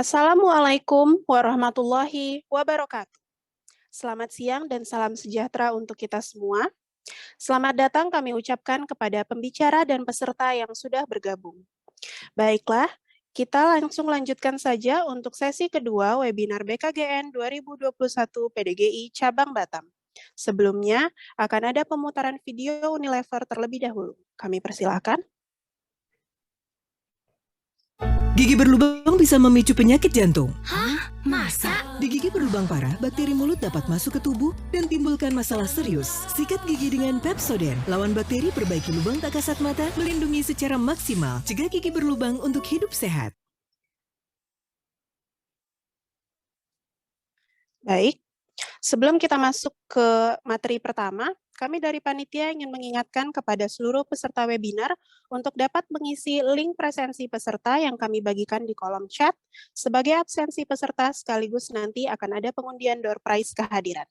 Assalamualaikum warahmatullahi wabarakatuh. Selamat siang dan salam sejahtera untuk kita semua. Selamat datang kami ucapkan kepada pembicara dan peserta yang sudah bergabung. Baiklah, kita langsung lanjutkan saja untuk sesi kedua webinar BKGN 2021 PDGI Cabang Batam. Sebelumnya, akan ada pemutaran video Unilever terlebih dahulu. Kami persilahkan. Gigi berlubang bisa memicu penyakit jantung. Hah? Masa? Di gigi berlubang parah, bakteri mulut dapat masuk ke tubuh dan timbulkan masalah serius. Sikat gigi dengan Pepsodent. Lawan bakteri, perbaiki lubang tak kasat mata, melindungi secara maksimal. Cegah gigi berlubang untuk hidup sehat. Baik, sebelum kita masuk ke materi pertama, kami dari panitia ingin mengingatkan kepada seluruh peserta webinar untuk dapat mengisi link presensi peserta yang kami bagikan di kolom chat. Sebagai absensi peserta sekaligus nanti akan ada pengundian door prize kehadiran.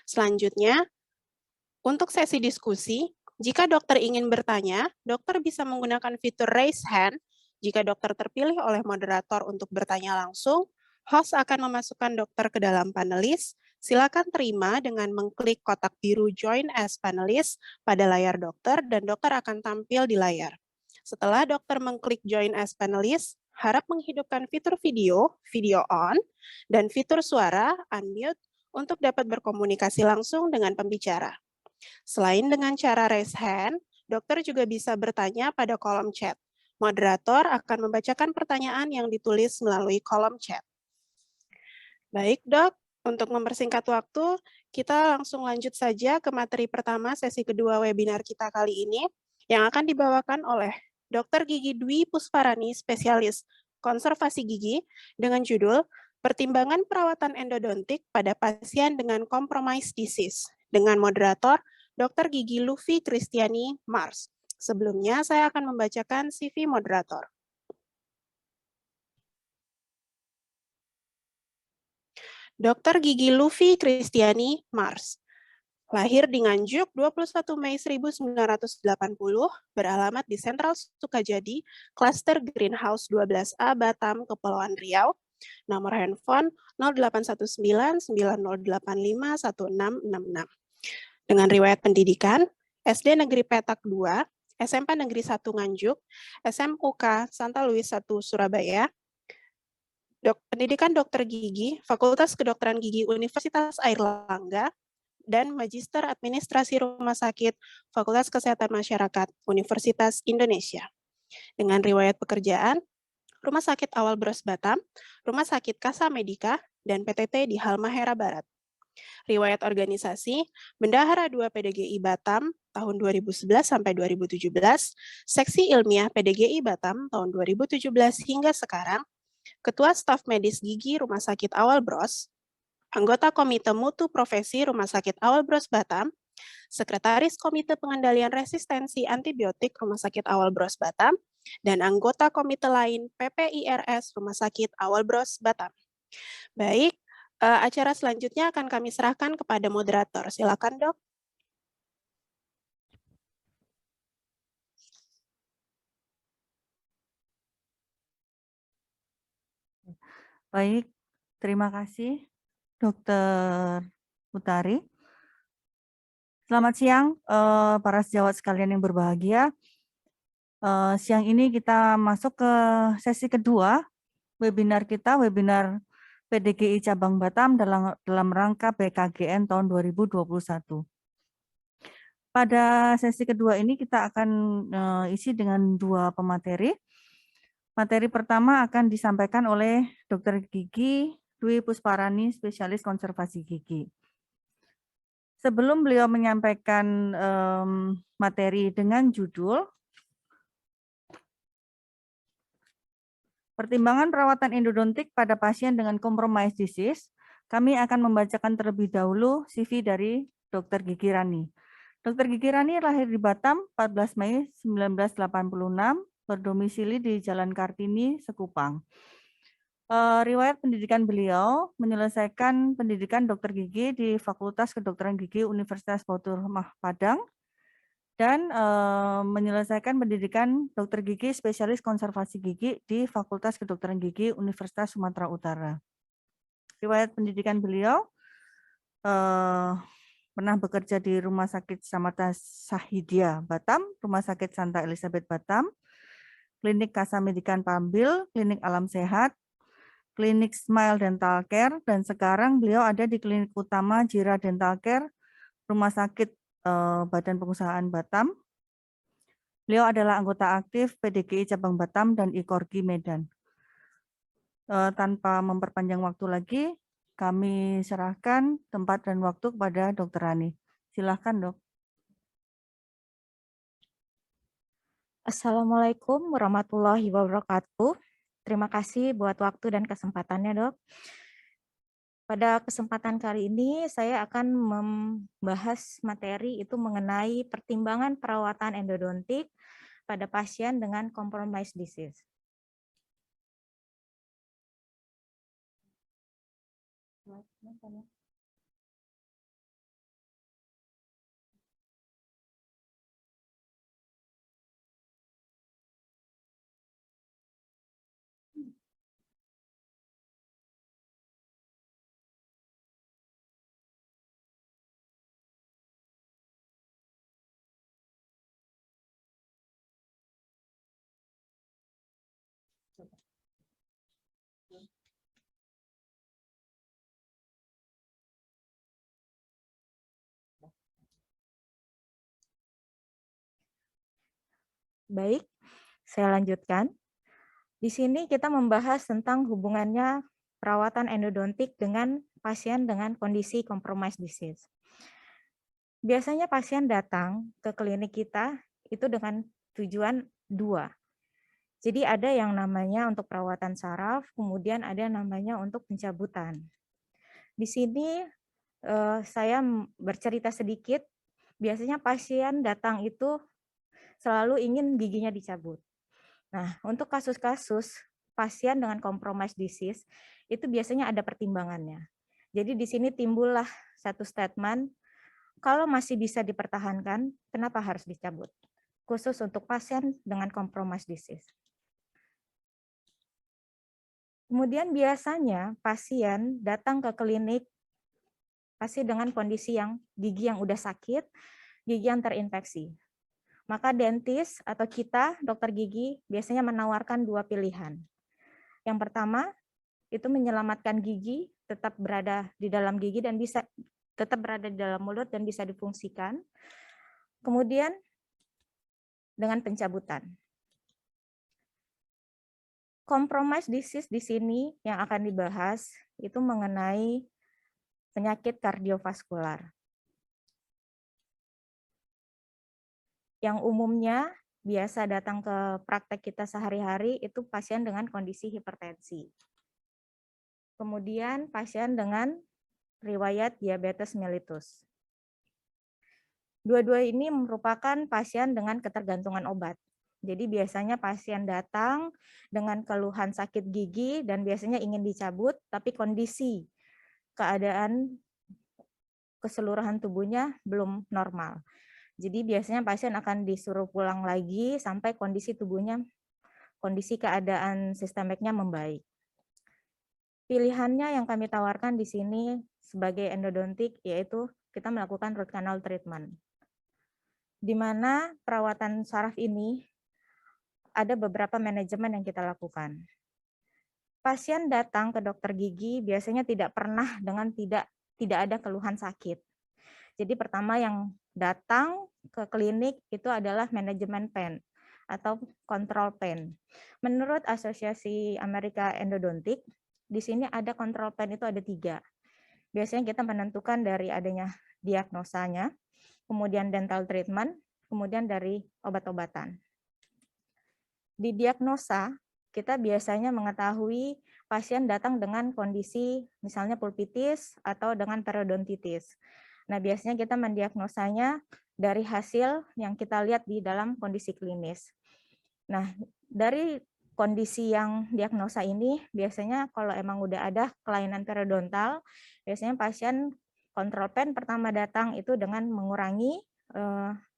Selanjutnya, untuk sesi diskusi, jika dokter ingin bertanya, dokter bisa menggunakan fitur raise hand. Jika dokter terpilih oleh moderator untuk bertanya langsung, host akan memasukkan dokter ke dalam panelis. Silakan terima dengan mengklik kotak biru Join as Panelist pada layar dokter dan dokter akan tampil di layar. Setelah dokter mengklik Join as Panelist, harap menghidupkan fitur video, video on, dan fitur suara, unmute, untuk dapat berkomunikasi langsung dengan pembicara. Selain dengan cara raise hand, dokter juga bisa bertanya pada kolom chat. Moderator akan membacakan pertanyaan yang ditulis melalui kolom chat. Baik, Dok. Untuk mempersingkat waktu, kita langsung lanjut saja ke materi pertama sesi kedua webinar kita kali ini, yang akan dibawakan oleh Dr. Gigi Dwi Pusparani, spesialis konservasi gigi, dengan judul Pertimbangan Perawatan Endodontik pada Pasien dengan Compromised Disease, dengan moderator Dr. Gigi Luffy Kristiani Mars. Sebelumnya, saya akan membacakan CV moderator. Dr. Gigi Luffy Kristiani Mars. Lahir di Nganjuk 21 Mei 1980, beralamat di Sentral Sukajadi, Klaster Greenhouse 12A, Batam, Kepulauan Riau. Nomor handphone 0819 9085 1666. Dengan riwayat pendidikan, SD Negeri Petak 2, SMP Negeri 1 Nganjuk, SMUK Santa Luis 1 Surabaya, Pendidikan Dokter Gigi, Fakultas Kedokteran Gigi Universitas Airlangga, dan Magister Administrasi Rumah Sakit, Fakultas Kesehatan Masyarakat, Universitas Indonesia. Dengan riwayat pekerjaan, Rumah Sakit Awal Bros Batam, Rumah Sakit Kasa Medika, dan PTT di Halmahera Barat. Riwayat organisasi, Bendahara 2 PDGI Batam tahun 2011 sampai 2017, Seksi Ilmiah PDGI Batam tahun 2017 hingga sekarang, Ketua Staf Medis Gigi Rumah Sakit Awal Bros, anggota Komite Mutu Profesi Rumah Sakit Awal Bros Batam, Sekretaris Komite Pengendalian Resistensi Antibiotik Rumah Sakit Awal Bros Batam, dan anggota komite lain PPIRS Rumah Sakit Awal Bros Batam. Baik, acara selanjutnya akan kami serahkan kepada moderator. Silakan, Dok. Baik, terima kasih Dr. Utari. Selamat siang para sejawat sekalian yang berbahagia. Siang ini kita masuk ke sesi kedua webinar kita, webinar PDGI Cabang Batam dalam rangka BKGN tahun 2021. Pada sesi kedua ini kita akan isi dengan dua pemateri. Materi pertama akan disampaikan oleh Dr. Gigi Dwi Pusparani, spesialis konservasi gigi. Sebelum beliau menyampaikan materi dengan judul Pertimbangan Perawatan Endodontik pada Pasien dengan Compromised Disease, kami akan membacakan terlebih dahulu CV dari Dr. Gigi Rani. Dr. Gigi Rani lahir di Batam 14 Mei 1986, berdomisili di Jalan Kartini, Sekupang. Riwayat pendidikan beliau menyelesaikan pendidikan dokter gigi di Fakultas Kedokteran Gigi Universitas Bautur Padang, dan menyelesaikan pendidikan dokter gigi spesialis konservasi gigi di Fakultas Kedokteran Gigi Universitas Sumatera Utara. Riwayat pendidikan beliau pernah bekerja di Rumah Sakit Samata Sahidia Batam, Rumah Sakit Santa Elizabeth Batam, Klinik Kasa Medikan Pambil, Klinik Alam Sehat, Klinik Smile Dental Care, dan sekarang beliau ada di Klinik Utama Jira Dental Care, Rumah Sakit Badan Pengusahaan Batam. Beliau adalah anggota aktif PDGI Cabang Batam dan IKORGI Medan. Tanpa memperpanjang waktu lagi, kami serahkan tempat dan waktu kepada Dr. Rani. Silakan, Dok. Assalamualaikum warahmatullahi wabarakatuh. Terima kasih buat waktu dan kesempatannya, Dok. Pada kesempatan kali ini saya akan membahas materi itu mengenai pertimbangan perawatan endodontik pada pasien dengan compromised disease. Baik, saya lanjutkan. Di sini kita membahas tentang hubungannya perawatan endodontik dengan pasien dengan kondisi compromised disease. Biasanya pasien datang ke klinik kita itu dengan tujuan dua. Jadi ada yang namanya untuk perawatan saraf, kemudian ada yang namanya untuk pencabutan. Di sini saya bercerita sedikit, biasanya pasien datang itu selalu ingin giginya dicabut. Nah, untuk kasus-kasus pasien dengan compromised disease, itu biasanya ada pertimbangannya. Jadi di sini timbullah satu statement, kalau masih bisa dipertahankan, kenapa harus dicabut? Khusus untuk pasien dengan compromised disease. Kemudian biasanya pasien datang ke klinik pasti dengan kondisi yang gigi yang udah sakit, gigi yang terinfeksi. Maka dentis atau kita, dokter gigi, biasanya menawarkan dua pilihan. Yang pertama, itu menyelamatkan gigi, tetap berada di dalam gigi dan bisa tetap berada di dalam mulut dan bisa difungsikan. Kemudian dengan pencabutan. Compromised disease di sini yang akan dibahas itu mengenai penyakit kardiovaskular. Yang umumnya biasa datang ke praktek kita sehari-hari itu pasien dengan kondisi hipertensi. Kemudian pasien dengan riwayat diabetes mellitus. Dua-dua ini merupakan pasien dengan ketergantungan obat. Jadi biasanya pasien datang dengan keluhan sakit gigi dan biasanya ingin dicabut, tapi kondisi keadaan keseluruhan tubuhnya belum normal. Jadi biasanya pasien akan disuruh pulang lagi sampai kondisi tubuhnya, kondisi keadaan sistemiknya membaik. Pilihannya yang kami tawarkan di sini sebagai endodontik yaitu kita melakukan root canal treatment. Di mana perawatan saraf ini ada beberapa manajemen yang kita lakukan. Pasien datang ke dokter gigi biasanya tidak pernah dengan tidak ada keluhan sakit. Jadi pertama yang datang ke klinik itu adalah manajemen pain atau kontrol pain. Menurut Asosiasi Amerika Endodontik, di sini ada kontrol pain itu ada 3. Biasanya kita menentukan dari adanya diagnosanya, kemudian dental treatment, kemudian dari obat-obatan. Di diagnosa, kita biasanya mengetahui pasien datang dengan kondisi misalnya pulpitis atau dengan periodontitis. Nah, biasanya kita mendiagnosanya dari hasil yang kita lihat di dalam kondisi klinis. Nah, dari kondisi yang diagnosa ini, biasanya kalau emang udah ada kelainan periodontal, biasanya pasien kontrol pain pertama datang itu dengan mengurangi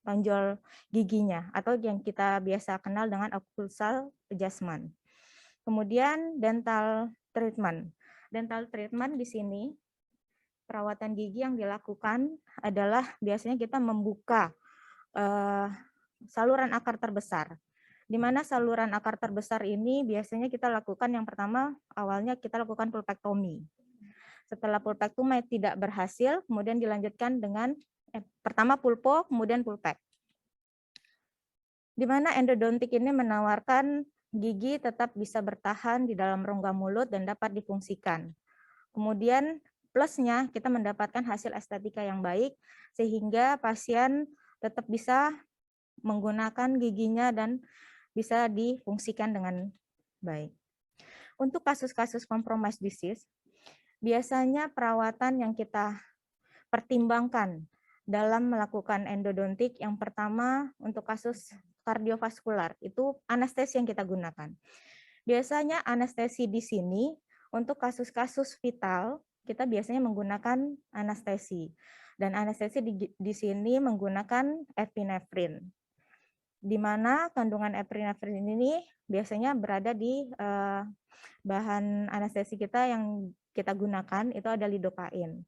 tonjol giginya atau yang kita biasa kenal dengan occlusal adjustment. Kemudian dental treatment. Dental treatment di sini perawatan gigi yang dilakukan adalah biasanya kita membuka saluran akar terbesar. Di mana saluran akar terbesar ini biasanya kita lakukan yang pertama awalnya kita lakukan pulpektomi. Setelah pulpektomi tidak berhasil, kemudian dilanjutkan dengan pertama pulpo, kemudian pulpek. Di mana endodontik ini menawarkan gigi tetap bisa bertahan di dalam rongga mulut dan dapat difungsikan. Kemudian plusnya kita mendapatkan hasil estetika yang baik sehingga pasien tetap bisa menggunakan giginya dan bisa difungsikan dengan baik. Untuk kasus-kasus compromised disease, biasanya perawatan yang kita pertimbangkan dalam melakukan endodontik yang pertama untuk kasus kardiovaskular itu anestesi yang kita gunakan. Biasanya anestesi di sini untuk kasus-kasus vital kita biasanya menggunakan anestesi dan anestesi di sini menggunakan epinefrin, di mana kandungan epinefrin ini biasanya berada di bahan anestesi kita yang kita gunakan itu ada lidocain.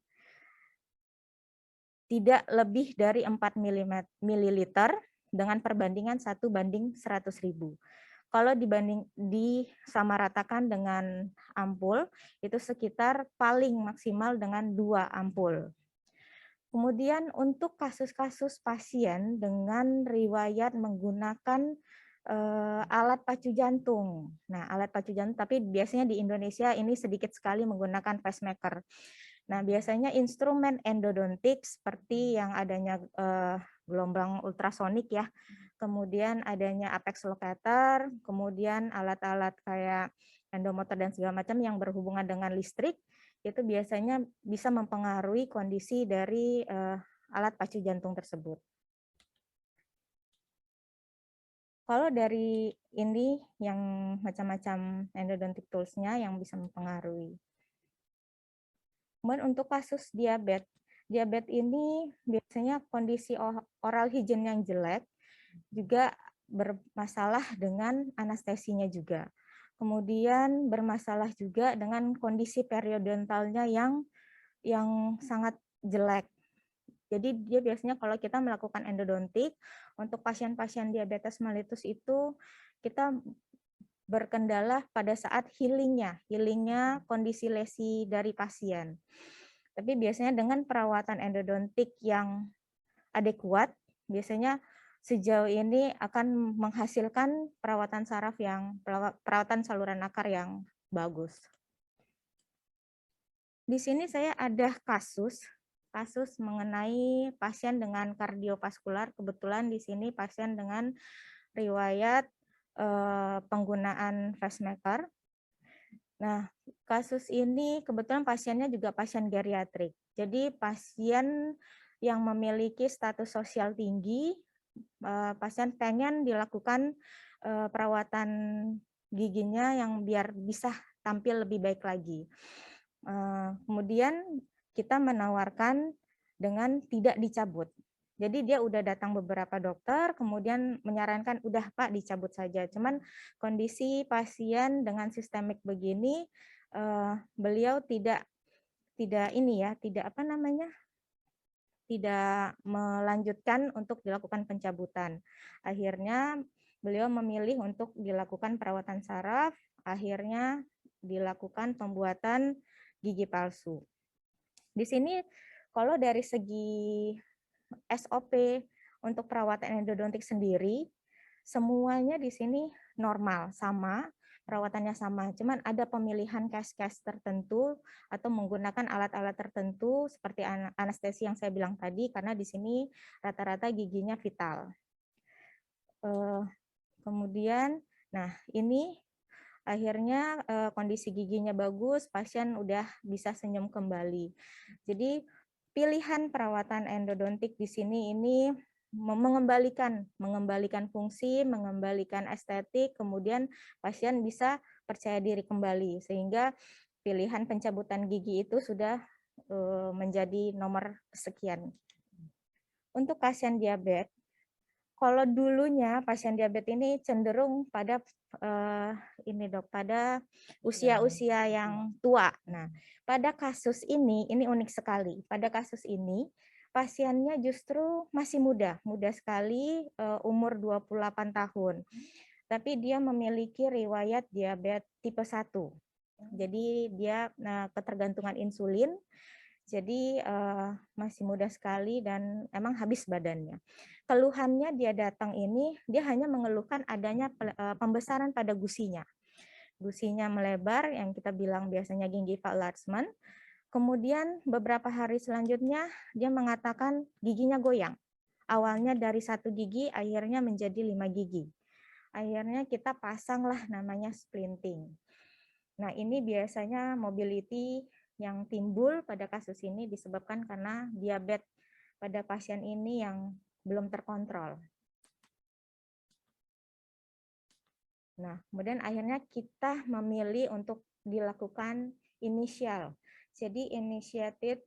Tidak lebih dari 4 ml dengan perbandingan 1:100.000. Kalau disamaratakan dengan ampul, itu sekitar paling maksimal dengan 2 ampul. Kemudian untuk kasus-kasus pasien dengan riwayat menggunakan alat pacu jantung. Nah, alat pacu jantung, tapi biasanya di Indonesia ini sedikit sekali menggunakan pacemaker. Nah, biasanya instrumen endodontik seperti yang adanya gelombang ultrasonik ya, kemudian adanya apex locator, kemudian alat-alat kayak endomotor dan segala macam yang berhubungan dengan listrik, itu biasanya bisa mempengaruhi kondisi dari alat pacu jantung tersebut. Kalau dari ini yang macam-macam endodontic tools-nya yang bisa mempengaruhi. Kemudian untuk kasus diabetes ini biasanya kondisi oral hygiene yang jelek juga bermasalah dengan anestesinya juga. Kemudian bermasalah juga dengan kondisi periodontalnya yang sangat jelek. Jadi dia biasanya kalau kita melakukan endodontik untuk pasien-pasien diabetes mellitus itu kita berkendala pada saat healingnya kondisi lesi dari pasien. Tapi biasanya dengan perawatan endodontik yang adekuat, biasanya sejauh ini akan menghasilkan perawatan perawatan saluran akar yang bagus. Di sini saya ada kasus mengenai pasien dengan kardiovaskular. Kebetulan di sini pasien dengan riwayat penggunaan pacemaker. Nah, kasus ini kebetulan pasiennya juga pasien geriatrik. Jadi pasien yang memiliki status sosial tinggi, pasien pengen dilakukan perawatan giginya yang biar bisa tampil lebih baik lagi. Kemudian kita menawarkan dengan tidak dicabut. Jadi dia udah datang beberapa dokter, kemudian menyarankan udah Pak dicabut saja. Cuman kondisi pasien dengan sistemik begini, beliau tidak melanjutkan untuk dilakukan pencabutan. Akhirnya beliau memilih untuk dilakukan perawatan saraf, akhirnya dilakukan pembuatan gigi palsu. Di sini kalau dari segi SOP untuk perawatan endodontik sendiri, semuanya di sini normal, sama, perawatannya sama. Cuman ada pemilihan case-case tertentu atau menggunakan alat-alat tertentu seperti anestesi yang saya bilang tadi, karena di sini rata-rata giginya vital. Kemudian, nah ini akhirnya kondisi giginya bagus, pasien udah bisa senyum kembali. Jadi pilihan perawatan endodontik di sini ini mengembalikan fungsi, mengembalikan estetik, kemudian pasien bisa percaya diri kembali sehingga pilihan pencabutan gigi itu sudah menjadi nomor sekian. Untuk pasien diabetes, Kalau dulunya pasien diabetes ini cenderung pada ini dok, pada usia-usia yang tua. Nah, pada kasus ini unik sekali. Pada kasus ini pasiennya justru masih muda sekali, umur 28 tahun. Tapi dia memiliki riwayat diabetes tipe 1. Jadi dia ketergantungan insulin. Jadi masih muda sekali dan emang habis badannya. Keluhannya dia datang ini, dia hanya mengeluhkan adanya pembesaran pada gusinya. Gusinya melebar, yang kita bilang biasanya gingival enlargement. Kemudian beberapa hari selanjutnya dia mengatakan giginya goyang. Awalnya dari 1 gigi, akhirnya menjadi 5 gigi. Akhirnya kita pasanglah namanya splinting. Nah ini biasanya mobility yang timbul pada kasus ini disebabkan karena diabetes pada pasien ini yang belum terkontrol. Nah, kemudian akhirnya kita memilih untuk dilakukan inisial. Jadi initiated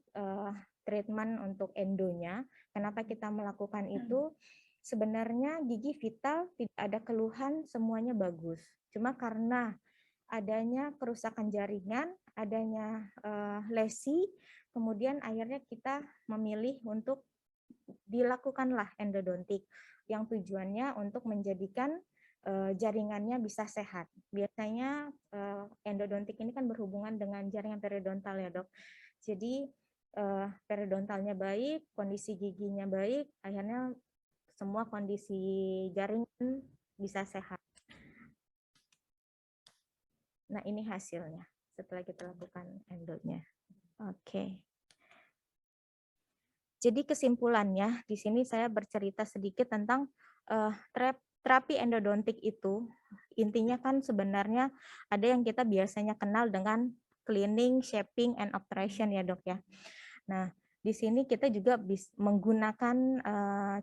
treatment untuk endonya. Kenapa kita melakukan itu? Sebenarnya gigi vital tidak ada keluhan, semuanya bagus. Cuma karena adanya kerusakan jaringan, adanya lesi, kemudian akhirnya kita memilih untuk dilakukanlah endodontik yang tujuannya untuk menjadikan jaringannya bisa sehat. Biasanya endodontik ini kan berhubungan dengan jaringan periodontal ya dok. Jadi periodontalnya baik, kondisi giginya baik, akhirnya semua kondisi jaringan bisa sehat. Nah, ini hasilnya setelah kita lakukan endonya. Oke. Jadi kesimpulannya, di sini saya bercerita sedikit tentang terapi endodontik itu. Intinya kan sebenarnya ada yang kita biasanya kenal dengan cleaning, shaping, and obturation ya dok ya. Nah, di sini kita juga menggunakan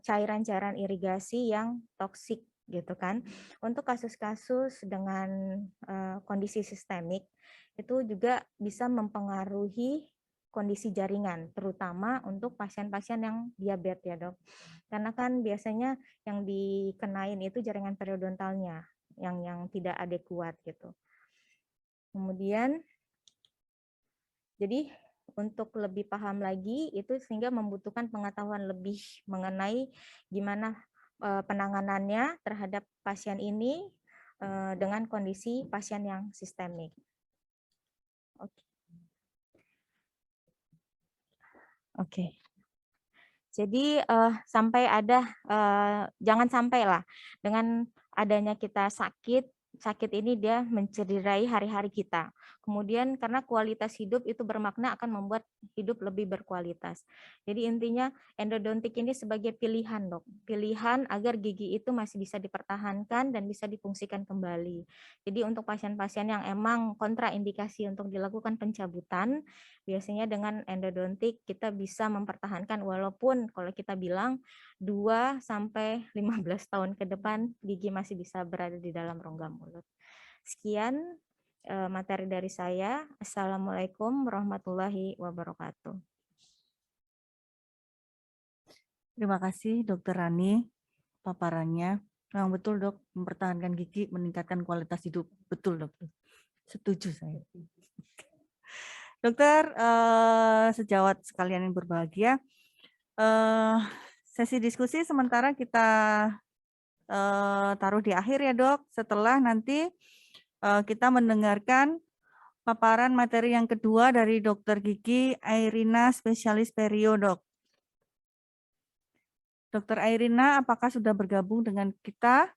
cairan-cairan irigasi yang toksik gitu kan. Untuk kasus-kasus dengan kondisi sistemik itu juga bisa mempengaruhi kondisi jaringan, terutama untuk pasien-pasien yang diabetes ya dok. Karena kan biasanya yang dikenain itu jaringan periodontalnya yang tidak adekuat gitu. Kemudian, jadi untuk lebih paham lagi itu sehingga membutuhkan pengetahuan lebih mengenai gimana penanganannya terhadap pasien ini dengan kondisi pasien yang sistemik. Oke. Jadi sampai ada jangan sampai lah dengan adanya kita sakit ini dia mencederai hari-hari kita. Kemudian karena kualitas hidup itu bermakna akan membuat hidup lebih berkualitas. Jadi intinya endodontik ini sebagai pilihan dok. Pilihan agar gigi itu masih bisa dipertahankan dan bisa difungsikan kembali. Jadi untuk pasien-pasien yang emang kontraindikasi untuk dilakukan pencabutan, biasanya dengan endodontik kita bisa mempertahankan walaupun kalau kita bilang 2 sampai 15 tahun ke depan gigi masih bisa berada di dalam rongga mulut. Sekian materi dari saya. Assalamualaikum warahmatullahi wabarakatuh. Terima kasih Dokter Rani paparannya. Memang betul dok, mempertahankan gigi meningkatkan kualitas hidup. Betul dok. Setuju saya. Dokter, sejawat sekalian yang berbahagia, sesi diskusi sementara kita taruh di akhir ya dok. Setelah nanti kita mendengarkan paparan materi yang kedua dari Dokter Gigi Airina, spesialis perio dok. Dokter Airina, apakah sudah bergabung dengan kita?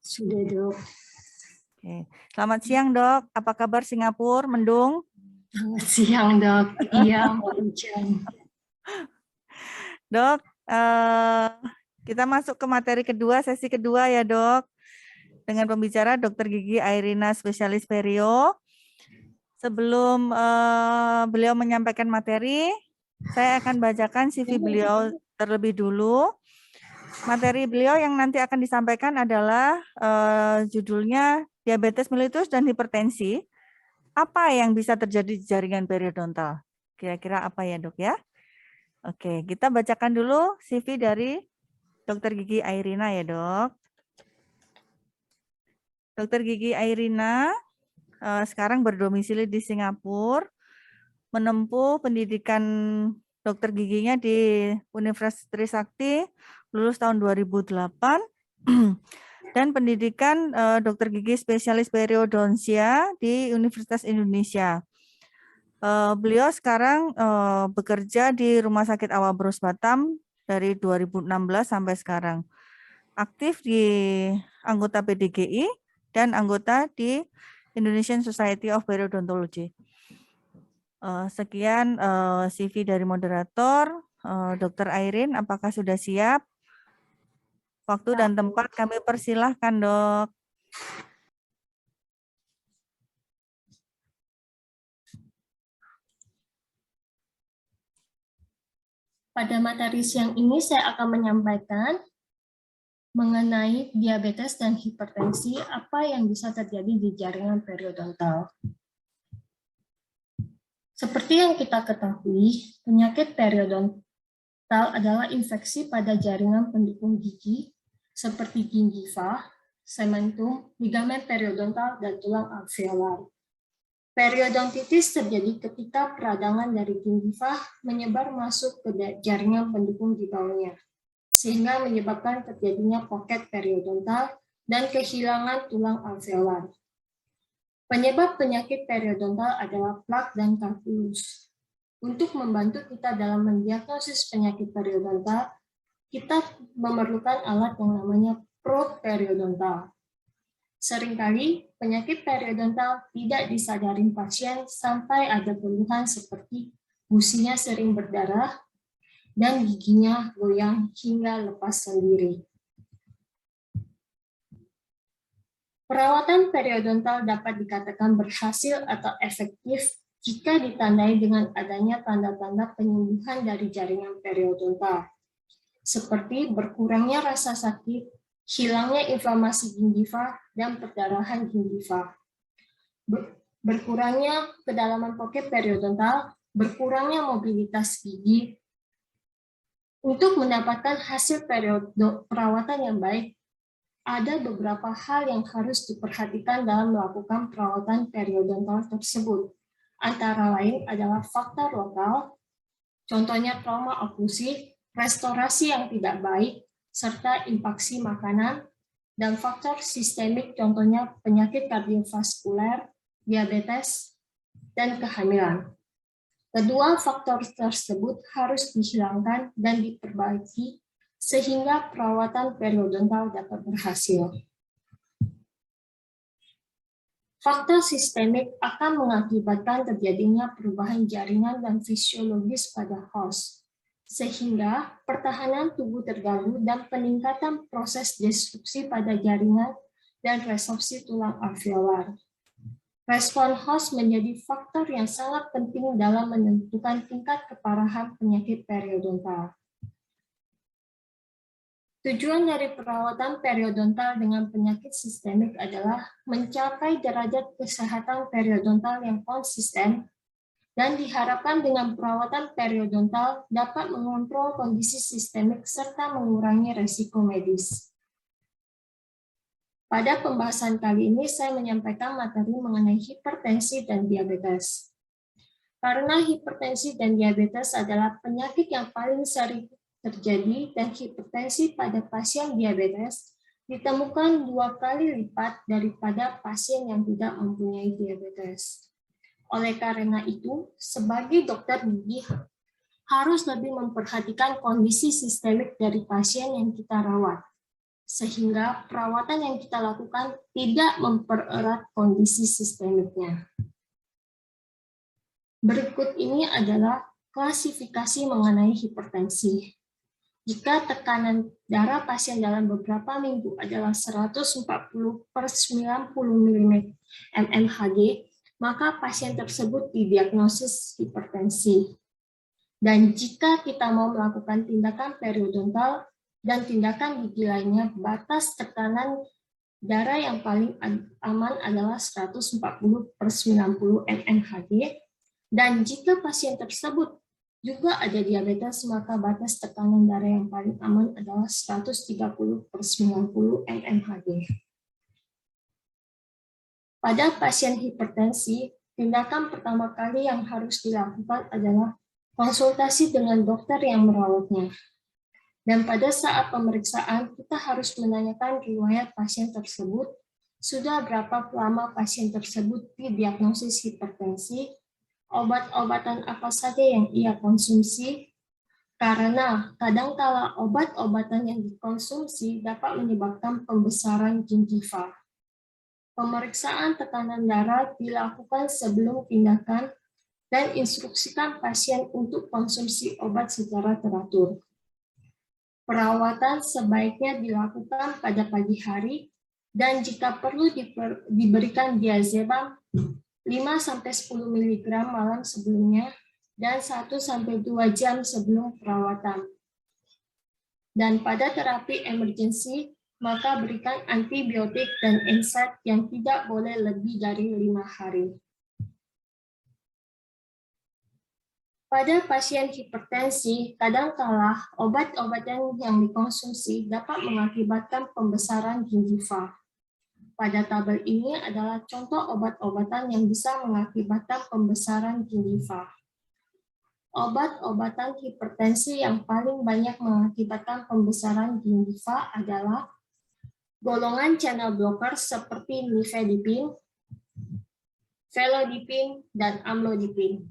Sudah dok. Oke. Selamat siang dok, apa kabar Singapura, mendung? Selamat siang dok, iya hujan. Dok, kita masuk ke materi kedua, sesi kedua ya dok. Dengan pembicara Dokter Gigi Airina, spesialis perio. Sebelum beliau menyampaikan materi, saya akan bacakan CV beliau terlebih dulu. Materi beliau yang nanti akan disampaikan adalah judulnya diabetes mellitus dan hipertensi. Apa yang bisa terjadi di jaringan periodontal? Kira-kira apa ya dok ya? Oke, kita bacakan dulu CV dari Dr. Gigi Airina ya, Dok. Dr. Gigi Airina sekarang berdomisili di Singapura, menempuh pendidikan dokter giginya di Universitas Trisakti, lulus tahun 2008, dan pendidikan dokter gigi spesialis periodontia di Universitas Indonesia. Beliau sekarang bekerja di Rumah Sakit Awal Bros Batam dari 2016 sampai sekarang. Aktif di anggota PDGI dan anggota di Indonesian Society of Periodontology. Sekian CV dari moderator. Dr. Airin, apakah sudah siap? Waktu dan tempat kami persilahkan, Dok. Pada materi siang ini saya akan menyampaikan mengenai diabetes dan hipertensi, apa yang bisa terjadi di jaringan periodontal. Seperti yang kita ketahui, penyakit periodontal adalah infeksi pada jaringan pendukung gigi seperti gingiva, cementum, ligamen periodontal, dan tulang alveolar. Periodontitis terjadi ketika peradangan dari gingiva menyebar masuk ke jaringan pendukung di bawahnya, sehingga menyebabkan terjadinya pocket periodontal dan kehilangan tulang alveolar. Penyebab penyakit periodontal adalah plak dan kalkulus. Untuk membantu kita dalam mendiagnosis penyakit periodontal, kita memerlukan alat yang namanya probe periodontal. Seringkali penyakit periodontal tidak disadari pasien sampai ada keluhan seperti gusinya sering berdarah dan giginya goyang hingga lepas sendiri. Perawatan periodontal dapat dikatakan berhasil atau efektif jika ditandai dengan adanya tanda-tanda penyembuhan dari jaringan periodontal, seperti berkurangnya rasa sakit, hilangnya inflamasi gingiva, dan perdarahan gingiva. Berkurangnya kedalaman pocket periodontal, berkurangnya mobilitas gigi. Untuk mendapatkan hasil perawatan yang baik, ada beberapa hal yang harus diperhatikan dalam melakukan perawatan periodontal tersebut. Antara lain adalah faktor lokal, contohnya trauma oklusif, restorasi yang tidak baik, serta impaksi makanan, dan faktor sistemik, contohnya penyakit kardiovaskuler, diabetes, dan kehamilan. Kedua faktor tersebut harus dihilangkan dan diperbaiki sehingga perawatan periodontal dapat berhasil. Faktor sistemik akan mengakibatkan terjadinya perubahan jaringan dan fisiologis pada host, sehingga pertahanan tubuh terganggu dan peningkatan proses destruksi pada jaringan dan resorpsi tulang alveolar. Respon host menjadi faktor yang sangat penting dalam menentukan tingkat keparahan penyakit periodontal. Tujuan dari perawatan periodontal dengan penyakit sistemik adalah mencapai derajat kesehatan periodontal yang konsisten dan diharapkan dengan perawatan periodontal dapat mengontrol kondisi sistemik serta mengurangi resiko medis. Pada pembahasan kali ini saya menyampaikan materi mengenai hipertensi dan diabetes. Karena hipertensi dan diabetes adalah penyakit yang paling sering terjadi dan hipertensi pada pasien diabetes ditemukan 2 kali lipat daripada pasien yang tidak mempunyai diabetes. Oleh karena itu, sebagai dokter gigi harus lebih memperhatikan kondisi sistemik dari pasien yang kita rawat, sehingga perawatan yang kita lakukan tidak mempererat kondisi sistemiknya. Berikut ini adalah klasifikasi mengenai hipertensi. Jika tekanan darah pasien dalam beberapa minggu adalah 140/90 mmHg, maka pasien tersebut didiagnosis hipertensi. Dan jika kita mau melakukan tindakan periodontal dan tindakan gigi lainnya, batas tekanan darah yang paling aman adalah 140/90 mmHg, dan jika pasien tersebut juga ada diabetes, maka batas tekanan darah yang paling aman adalah 130/90 mmHg. Pada pasien hipertensi, tindakan pertama kali yang harus dilakukan adalah konsultasi dengan dokter yang merawatnya. Dan pada saat pemeriksaan, kita harus menanyakan riwayat pasien tersebut, sudah berapa lama pasien tersebut didiagnosis hipertensi, obat-obatan apa saja yang ia konsumsi, karena kadangkala obat-obatan yang dikonsumsi dapat menyebabkan pembesaran gingiva. Pemeriksaan tekanan darah dilakukan sebelum tindakan dan instruksikan pasien untuk konsumsi obat secara teratur. Perawatan sebaiknya dilakukan pada pagi hari dan jika perlu diberikan diazepam 5-10 mg malam sebelumnya dan 1-2 jam sebelum perawatan. Dan pada terapi emergensi, maka berikan antibiotik dan NSAID yang tidak boleh lebih dari 5 hari. Pada pasien hipertensi, kadangkala obat-obatan yang dikonsumsi dapat mengakibatkan pembesaran gingiva. Pada tabel ini adalah contoh obat-obatan yang bisa mengakibatkan pembesaran gingiva. Obat-obatan hipertensi yang paling banyak mengakibatkan pembesaran gingiva adalah golongan channel blocker seperti nifedipine, felodipine, dan amlodipine.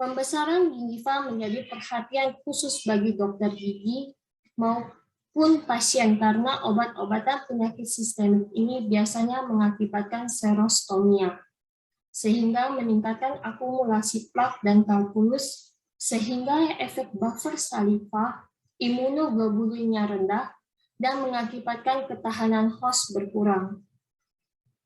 Pembesaran gingiva menjadi perhatian khusus bagi dokter gigi maupun pasien karena obat-obatan penyakit sistemik ini biasanya mengakibatkan serostomia, sehingga meningkatkan akumulasi plak dan kalkulus, sehingga efek buffer saliva, imunoglobulinnya rendah, dan mengakibatkan ketahanan host berkurang.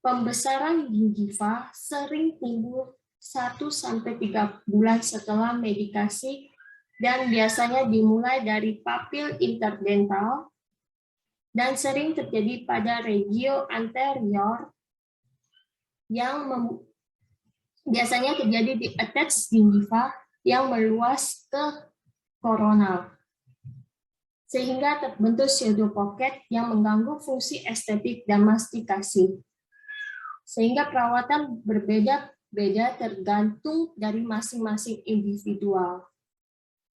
Pembesaran gingiva sering timbul 1-3 bulan setelah medikasi dan biasanya dimulai dari papil interdental dan sering terjadi pada regio anterior yang biasanya terjadi di attach gingiva yang meluas ke koronal, sehingga terbentuk pseudopocket yang mengganggu fungsi estetik dan mastikasi. Sehingga perawatan berbeda-beda tergantung dari masing-masing individual.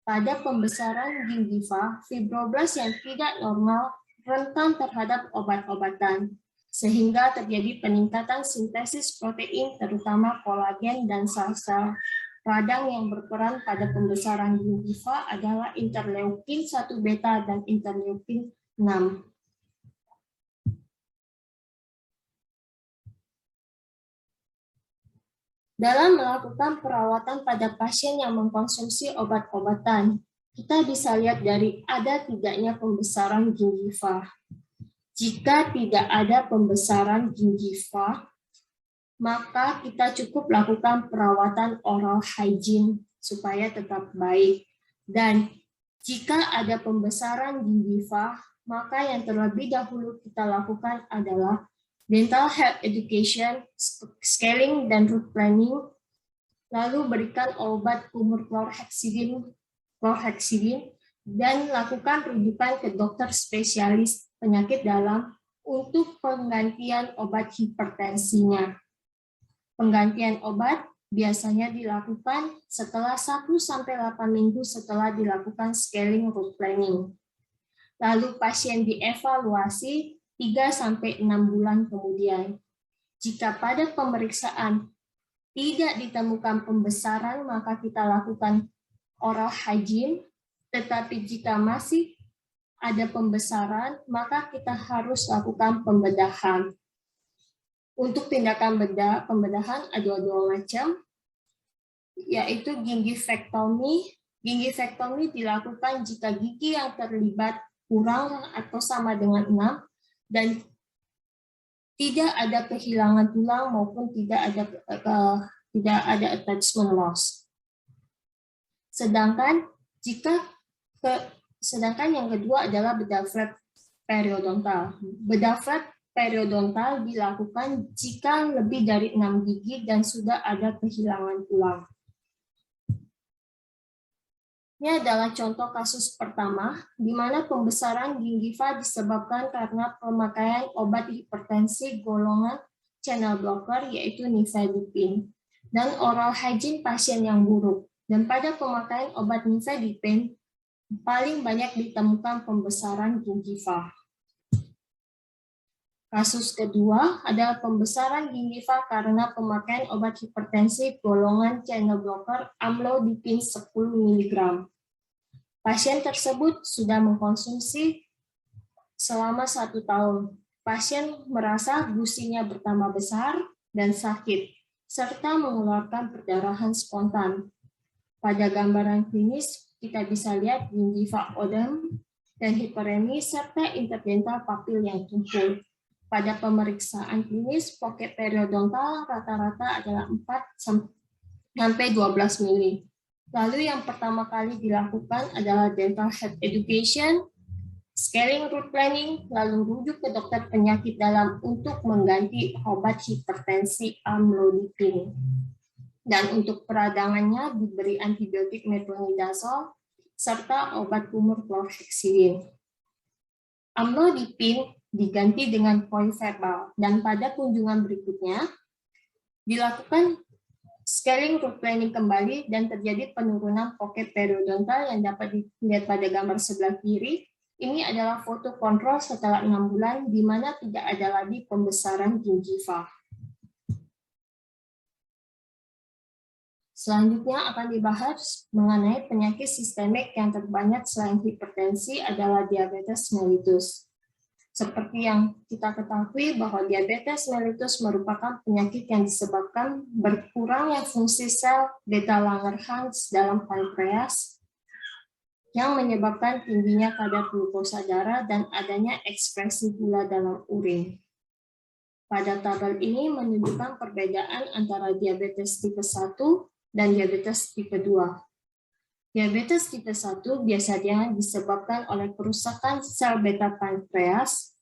Pada pembesaran gingiva, fibroblast yang tidak normal rentan terhadap obat-obatan, sehingga terjadi peningkatan sintesis protein terutama kolagen dan sel-sel radang yang berperan pada pembesaran gingiva adalah interleukin 1 beta dan interleukin 6. Dalam melakukan perawatan pada pasien yang mengkonsumsi obat-obatan, kita bisa lihat dari ada tidaknya pembesaran gingiva. Jika tidak ada pembesaran gingiva, maka kita cukup lakukan perawatan oral hygiene supaya tetap baik. Dan jika ada pembesaran gingiva, maka yang terlebih dahulu kita lakukan adalah dental health education, scaling, dan root planning, lalu berikan obat kumur chlorhexidine, dan lakukan rujukan ke dokter spesialis penyakit dalam untuk penggantian obat hipertensinya. Penggantian obat biasanya dilakukan setelah 1-8 minggu setelah dilakukan scaling root planning. Lalu pasien dievaluasi 3-6 bulan kemudian. Jika pada pemeriksaan tidak ditemukan pembesaran, maka kita lakukan oral hygiene, tetapi jika masih ada pembesaran, maka kita harus lakukan pembedahan. Untuk tindakan pembedahan ada 2 macam, yaitu gingivektomi. Gingivektomi dilakukan jika gigi yang terlibat kurang atau sama dengan 6, dan tidak ada kehilangan tulang maupun tidak ada attachment loss. Sedangkan yang kedua adalah bedah flap periodontal. Bedah flap periodontal dilakukan jika lebih dari 6 gigi dan sudah ada kehilangan tulang. Ini adalah contoh kasus pertama, di mana pembesaran gingiva disebabkan karena pemakaian obat hipertensi golongan channel blocker, yaitu nifedipine, dan oral hygiene pasien yang buruk. Dan pada pemakaian obat nifedipine, paling banyak ditemukan pembesaran gingiva. Kasus kedua adalah pembesaran gingiva karena pemakaian obat hipertensi golongan channel blocker amlodipine 10 mg. Pasien tersebut sudah mengkonsumsi selama 1 tahun. Pasien merasa gusinya bertambah besar dan sakit, serta mengeluarkan perdarahan spontan. Pada gambaran klinis, kita bisa lihat gingiva odem dan hiperemi serta interdental papil yang tumpul. Pada pemeriksaan klinis, pocket periodontal rata-rata adalah 4-12 mili. Lalu yang pertama kali dilakukan adalah dental health education, scaling root planning, lalu rujuk ke dokter penyakit dalam untuk mengganti obat hipertensi amlodipine. Dan untuk peradangannya diberi antibiotik metronidazole serta obat kumur chlorhexidine. Amlodipine diganti dengan poiverbal, dan pada kunjungan berikutnya dilakukan scaling root planning kembali dan terjadi penurunan pocket periodontal yang dapat dilihat pada gambar sebelah kiri. Ini adalah foto kontrol setelah 6 bulan di mana tidak ada lagi pembesaran gingiva. Selanjutnya akan dibahas mengenai penyakit sistemik yang terbanyak selain hipertensi adalah diabetes mellitus. Seperti yang kita ketahui bahwa diabetes mellitus merupakan penyakit yang disebabkan berkurangnya fungsi sel beta Langerhans dalam pankreas yang menyebabkan tingginya kadar glukosa darah dan adanya ekspresi gula dalam urin. Pada tabel ini menunjukkan perbedaan antara diabetes tipe 1 dan diabetes tipe 2. Diabetes tipe 1 biasanya disebabkan oleh kerusakan sel beta pankreas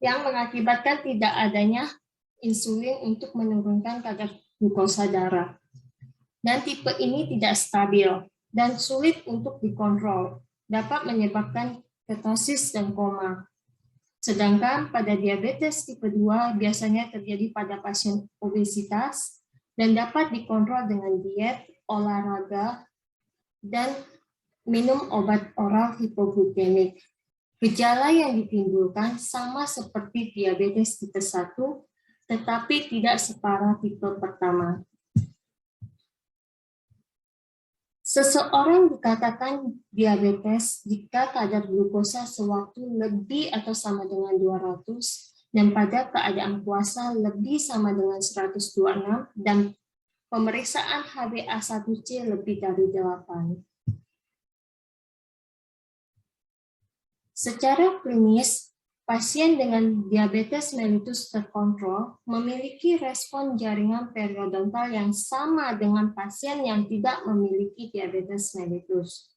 yang mengakibatkan tidak adanya insulin untuk menurunkan kadar glukosa darah. Dan tipe ini tidak stabil dan sulit untuk dikontrol, dapat menyebabkan ketosis dan koma. Sedangkan pada diabetes tipe 2 biasanya terjadi pada pasien obesitas dan dapat dikontrol dengan diet, olahraga, dan minum obat oral hipoglikemik. Gejala yang ditimbulkan sama seperti diabetes tipe 1, tetapi tidak separah tipe pertama. Seseorang dikatakan diabetes jika kadar glukosa sewaktu lebih atau sama dengan 200 dan pada keadaan puasa lebih sama dengan 126 dan pemeriksaan HbA1c lebih dari 8. Secara klinis, pasien dengan diabetes mellitus terkontrol memiliki respon jaringan periodontal yang sama dengan pasien yang tidak memiliki diabetes mellitus.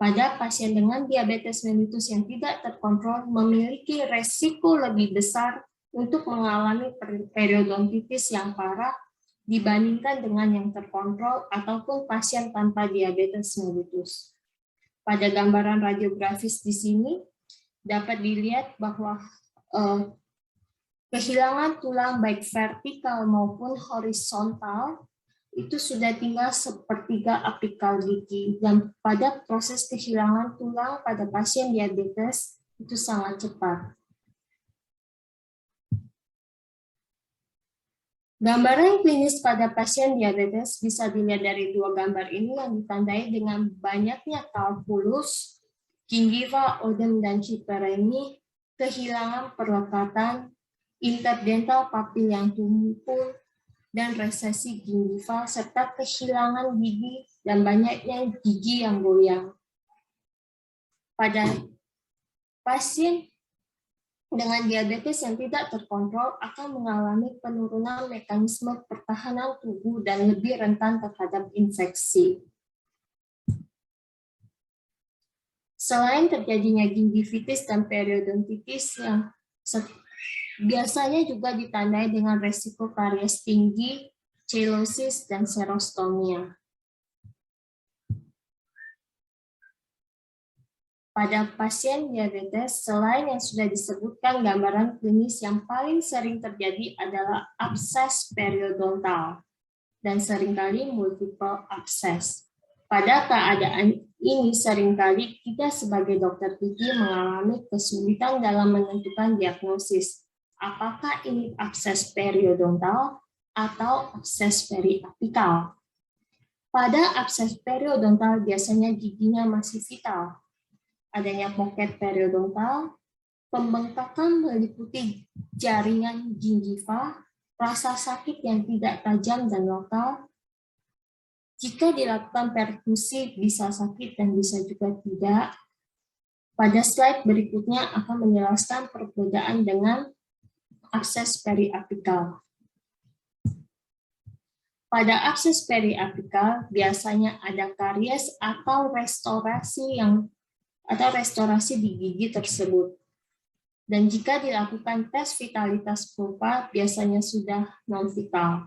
Pada pasien dengan diabetes mellitus yang tidak terkontrol memiliki resiko lebih besar untuk mengalami periodontitis yang parah dibandingkan dengan yang terkontrol ataupun pasien tanpa diabetes mellitus. Pada gambaran radiografis di sini dapat dilihat bahwa kehilangan tulang baik vertikal maupun horizontal itu sudah tinggal sepertiga apikal gigi, dan pada proses kehilangan tulang pada pasien diabetes itu sangat cepat. Gambaran klinis pada pasien diabetes bisa dilihat dari dua gambar ini yang ditandai dengan banyaknya kalkulus, gingiva, odem, dan hiperemi, kehilangan perlekatan, interdental papil yang tumpul, dan resesi gingiva, serta kehilangan gigi dan banyaknya gigi yang goyang. Pada pasien dengan diabetes yang tidak terkontrol akan mengalami penurunan mekanisme pertahanan tubuh dan lebih rentan terhadap infeksi. Selain terjadinya gingivitis dan periodontitis yang Biasanya juga ditandai dengan resiko karies tinggi, chelosis, dan serostomia. Pada pasien diabetes, selain yang sudah disebutkan, gambaran klinis yang paling sering terjadi adalah abses periodontal dan seringkali multiple abses. Pada keadaan ini, seringkali kita sebagai dokter gigi mengalami kesulitan dalam menentukan diagnosis. Apakah ini abses periodontal atau abses periapikal? Pada abses periodontal, biasanya giginya masih vital. Adanya pocket periodontal, pembengkakan meliputi jaringan gingiva, rasa sakit yang tidak tajam dan lokal. Jika dilakukan perkusi bisa sakit dan bisa juga tidak. Pada slide berikutnya akan menjelaskan perbedaan dengan abses periapikal. Pada abses periapikal biasanya ada karies atau restorasi di gigi tersebut. Dan jika dilakukan tes vitalitas pulpa, biasanya sudah non-vital.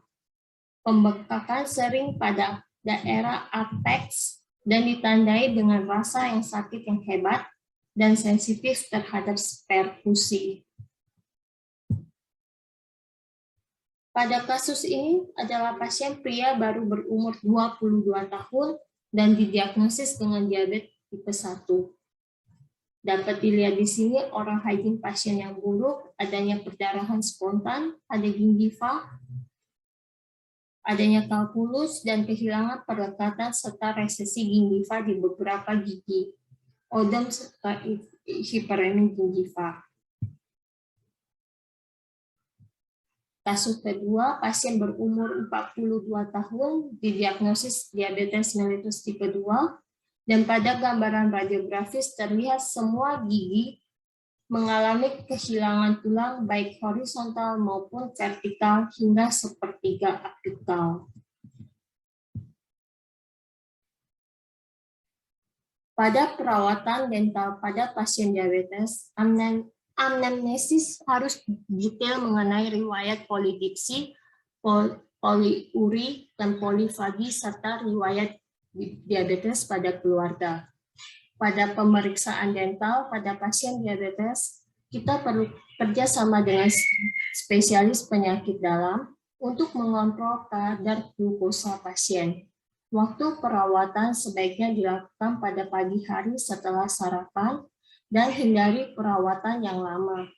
Pembengkakan sering pada daerah apex dan ditandai dengan rasa yang sakit yang hebat dan sensitif terhadap perkusi. Pada kasus ini adalah pasien pria baru berumur 22 tahun dan didiagnosis dengan diabetes tipe 1. Dapat dilihat di sini oral hygiene pasien yang buruk, adanya perdarahan spontan pada gingiva, adanya kalkulus dan kehilangan perlekatan serta resesi gingiva di beberapa gigi, odem serta hiperemi gingiva. Kasus kedua, pasien berumur 42 tahun didiagnosis diabetes mellitus tipe 2. Dan pada gambaran radiografis terlihat semua gigi mengalami kehilangan tulang baik horizontal maupun vertikal hingga sepertiga apikal. Pada perawatan dental pada pasien diabetes, anamnesis harus detail mengenai riwayat polidiksi, poliuri, dan polifagi serta riwayat diabetes pada keluarga. Pada pemeriksaan dental pada pasien diabetes, kita perlu kerjasama dengan spesialis penyakit dalam untuk mengontrol kadar glukosa pasien. Waktu perawatan sebaiknya dilakukan pada pagi hari setelah sarapan dan hindari perawatan yang lama.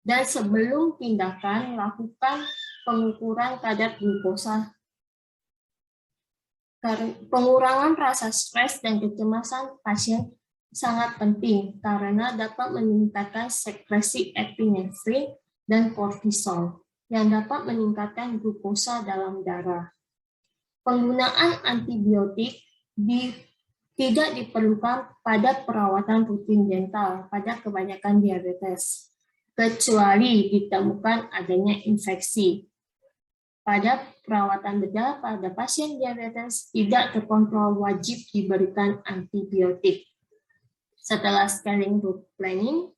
Dan sebelum tindakan, lakukan pengukuran kadar glukosa. Pengurangan rasa stres dan kecemasan pasien sangat penting karena dapat meningkatkan sekresi epinefrin dan kortisol yang dapat meningkatkan glukosa dalam darah. Penggunaan antibiotik tidak diperlukan pada perawatan rutin dental pada kebanyakan diabetes, kecuali ditemukan adanya infeksi. Pada perawatan bedah pada pasien diabetes tidak terkontrol wajib diberikan antibiotik. Setelah scaling root planning,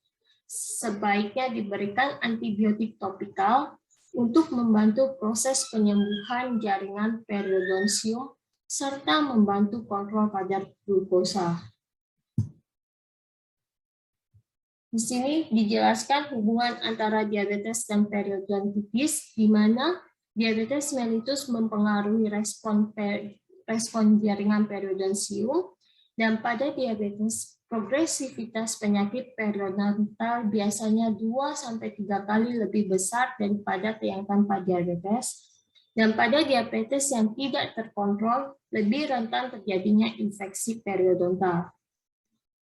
sebaiknya diberikan antibiotik topikal untuk membantu proses penyembuhan jaringan periodontium serta membantu kontrol kadar glukosa. Di sini dijelaskan hubungan antara diabetes dan periodontitis, di mana diabetes mellitus mempengaruhi respon jaringan periodontium, dan pada diabetes progresivitas penyakit periodontal biasanya 2-3 kali lebih besar daripada yang tanpa diabetes, dan pada diabetes yang tidak terkontrol lebih rentan terjadinya infeksi periodontal.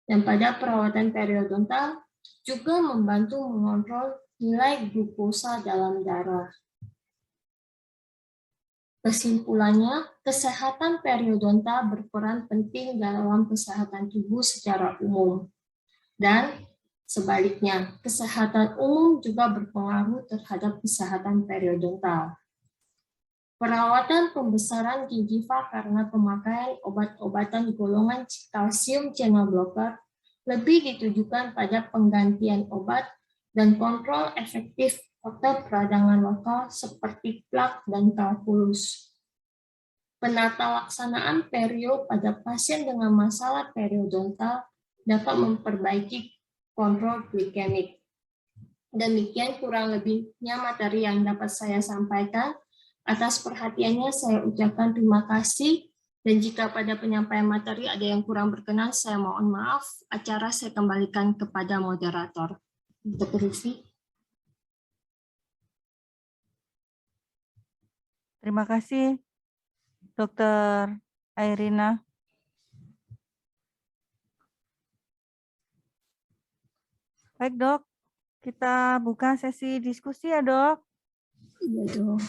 Dan pada perawatan periodontal juga membantu mengontrol nilai glukosa dalam darah. Kesimpulannya, kesehatan periodontal berperan penting dalam kesehatan tubuh secara umum. Dan sebaliknya, kesehatan umum juga berpengaruh terhadap kesehatan periodontal. Perawatan pembesaran gingiva karena pemakaian obat-obatan golongan kalsium channel blocker lebih ditujukan pada penggantian obat dan kontrol efektif faktor peradangan lokal seperti plak dan kalkulus. Penata laksanaan perio pada pasien dengan masalah periodontal dapat memperbaiki kontrol glikemik. Demikian kurang lebihnya materi yang dapat saya sampaikan. Atas perhatiannya saya ucapkan terima kasih. Dan jika pada penyampaian materi ada yang kurang berkenan, saya mohon maaf. Acara saya kembalikan kepada moderator. Dr. Lutfi. Terima kasih, Dr. Airina. Baik, Dok. Kita buka sesi diskusi ya, Dok. Iya, Dok.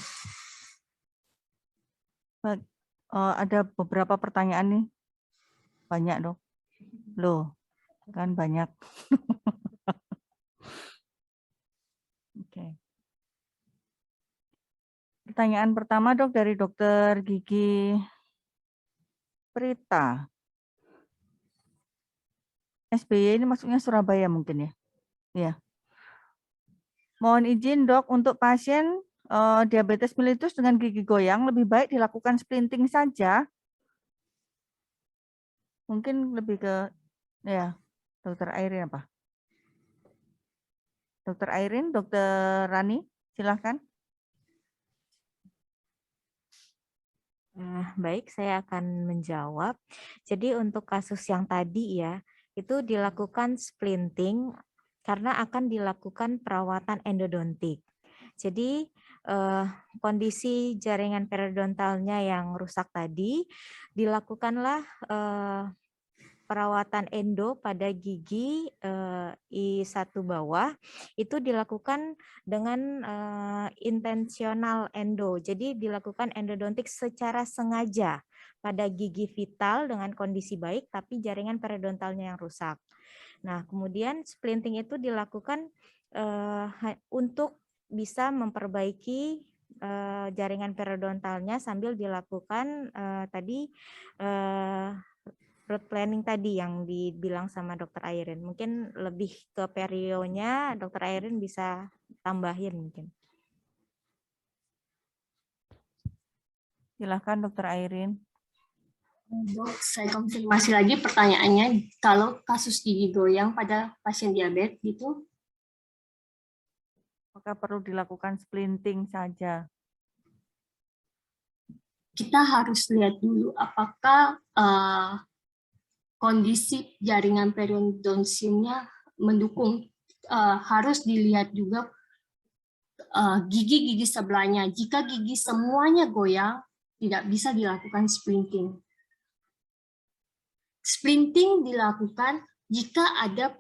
Baik. Ada beberapa pertanyaan nih. Banyak, Dok. Loh, kan banyak. Oke. Pertanyaan pertama, Dok, dari Dokter Gigi Prita. SBY ini maksudnya Surabaya mungkin ya? Iya. Mohon izin, Dok, untuk pasien diabetes mellitus dengan gigi goyang lebih baik dilakukan splinting saja. Mungkin lebih ke ya, Dokter Airin apa? Dokter Airin, Dokter Rani, silahkan. Baik, saya akan menjawab. Jadi untuk kasus yang tadi ya, itu dilakukan splinting karena akan dilakukan perawatan endodontik. Jadi kondisi jaringan periodontalnya yang rusak tadi, dilakukanlah perawatan endo pada gigi I1 bawah, itu dilakukan dengan intensional endo. Jadi dilakukan endodontik secara sengaja pada gigi vital dengan kondisi baik, tapi jaringan periodontalnya yang rusak. Nah, kemudian splinting itu dilakukan untuk bisa memperbaiki jaringan periodontalnya sambil dilakukan tadi root planning tadi yang dibilang sama Dokter Airin. Mungkin lebih ke perionya Dokter Airin bisa tambahin mungkin. Silahkan Dokter Airin. Dok, saya konfirmasi lagi pertanyaannya, kalau kasus gigi goyang pada pasien diabetes gitu, Apakah perlu dilakukan splinting saja? kita harus lihat dulu apakah kondisi jaringan periodontiumnya mendukung. Harus dilihat juga gigi-gigi sebelahnya. Jika gigi semuanya goyang, tidak bisa dilakukan splinting. Splinting dilakukan jika ada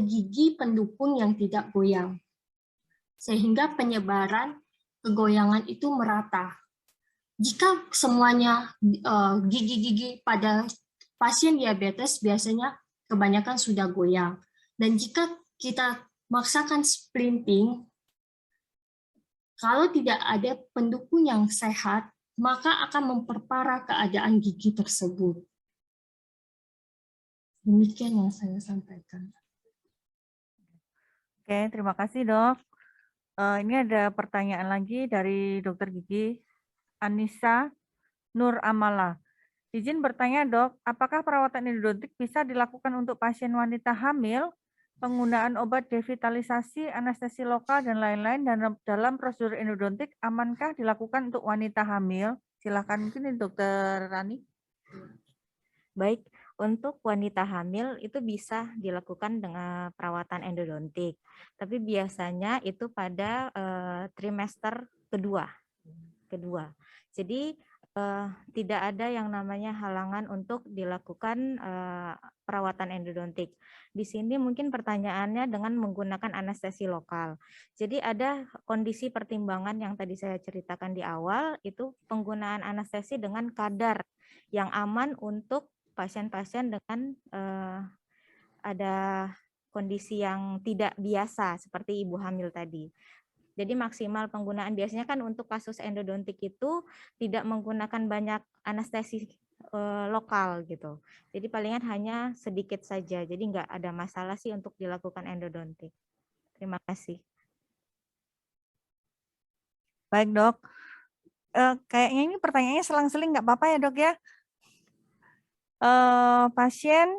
gigi pendukung yang tidak goyang. Sehingga penyebaran kegoyangan itu merata. Jika semuanya gigi-gigi pada pasien diabetes biasanya kebanyakan sudah goyang. Dan jika kita maksakan splinting, kalau tidak ada pendukung yang sehat, maka akan memperparah keadaan gigi tersebut. Demikian yang saya sampaikan. Oke, terima kasih, Dok. Ini ada pertanyaan lagi dari Dokter Gigi Anissa Nur Amala. Izin bertanya, Dok, apakah perawatan endodontik bisa dilakukan untuk pasien wanita hamil, penggunaan obat devitalisasi, anestesi lokal, dan lain-lain dalam prosedur endodontik amankah dilakukan untuk wanita hamil? Silakan mungkin Dokter Rani. Baik, untuk wanita hamil itu bisa dilakukan dengan perawatan endodontik. Tapi biasanya itu pada trimester kedua. Jadi tidak ada yang namanya halangan untuk dilakukan perawatan endodontik. Di sini mungkin pertanyaannya dengan menggunakan anestesi lokal. Jadi ada kondisi pertimbangan yang tadi saya ceritakan di awal, itu penggunaan anestesi dengan kadar yang aman untuk pasien-pasien dengan ada kondisi yang tidak biasa seperti ibu hamil tadi. Jadi maksimal penggunaan biasanya kan untuk kasus endodontik itu tidak menggunakan banyak anestesi lokal gitu. Jadi palingan hanya sedikit saja. Jadi nggak ada masalah sih untuk dilakukan endodontik. Terima kasih. Baik dok, kayaknya ini pertanyaannya selang-seling, nggak apa-apa ya dok ya. Pasien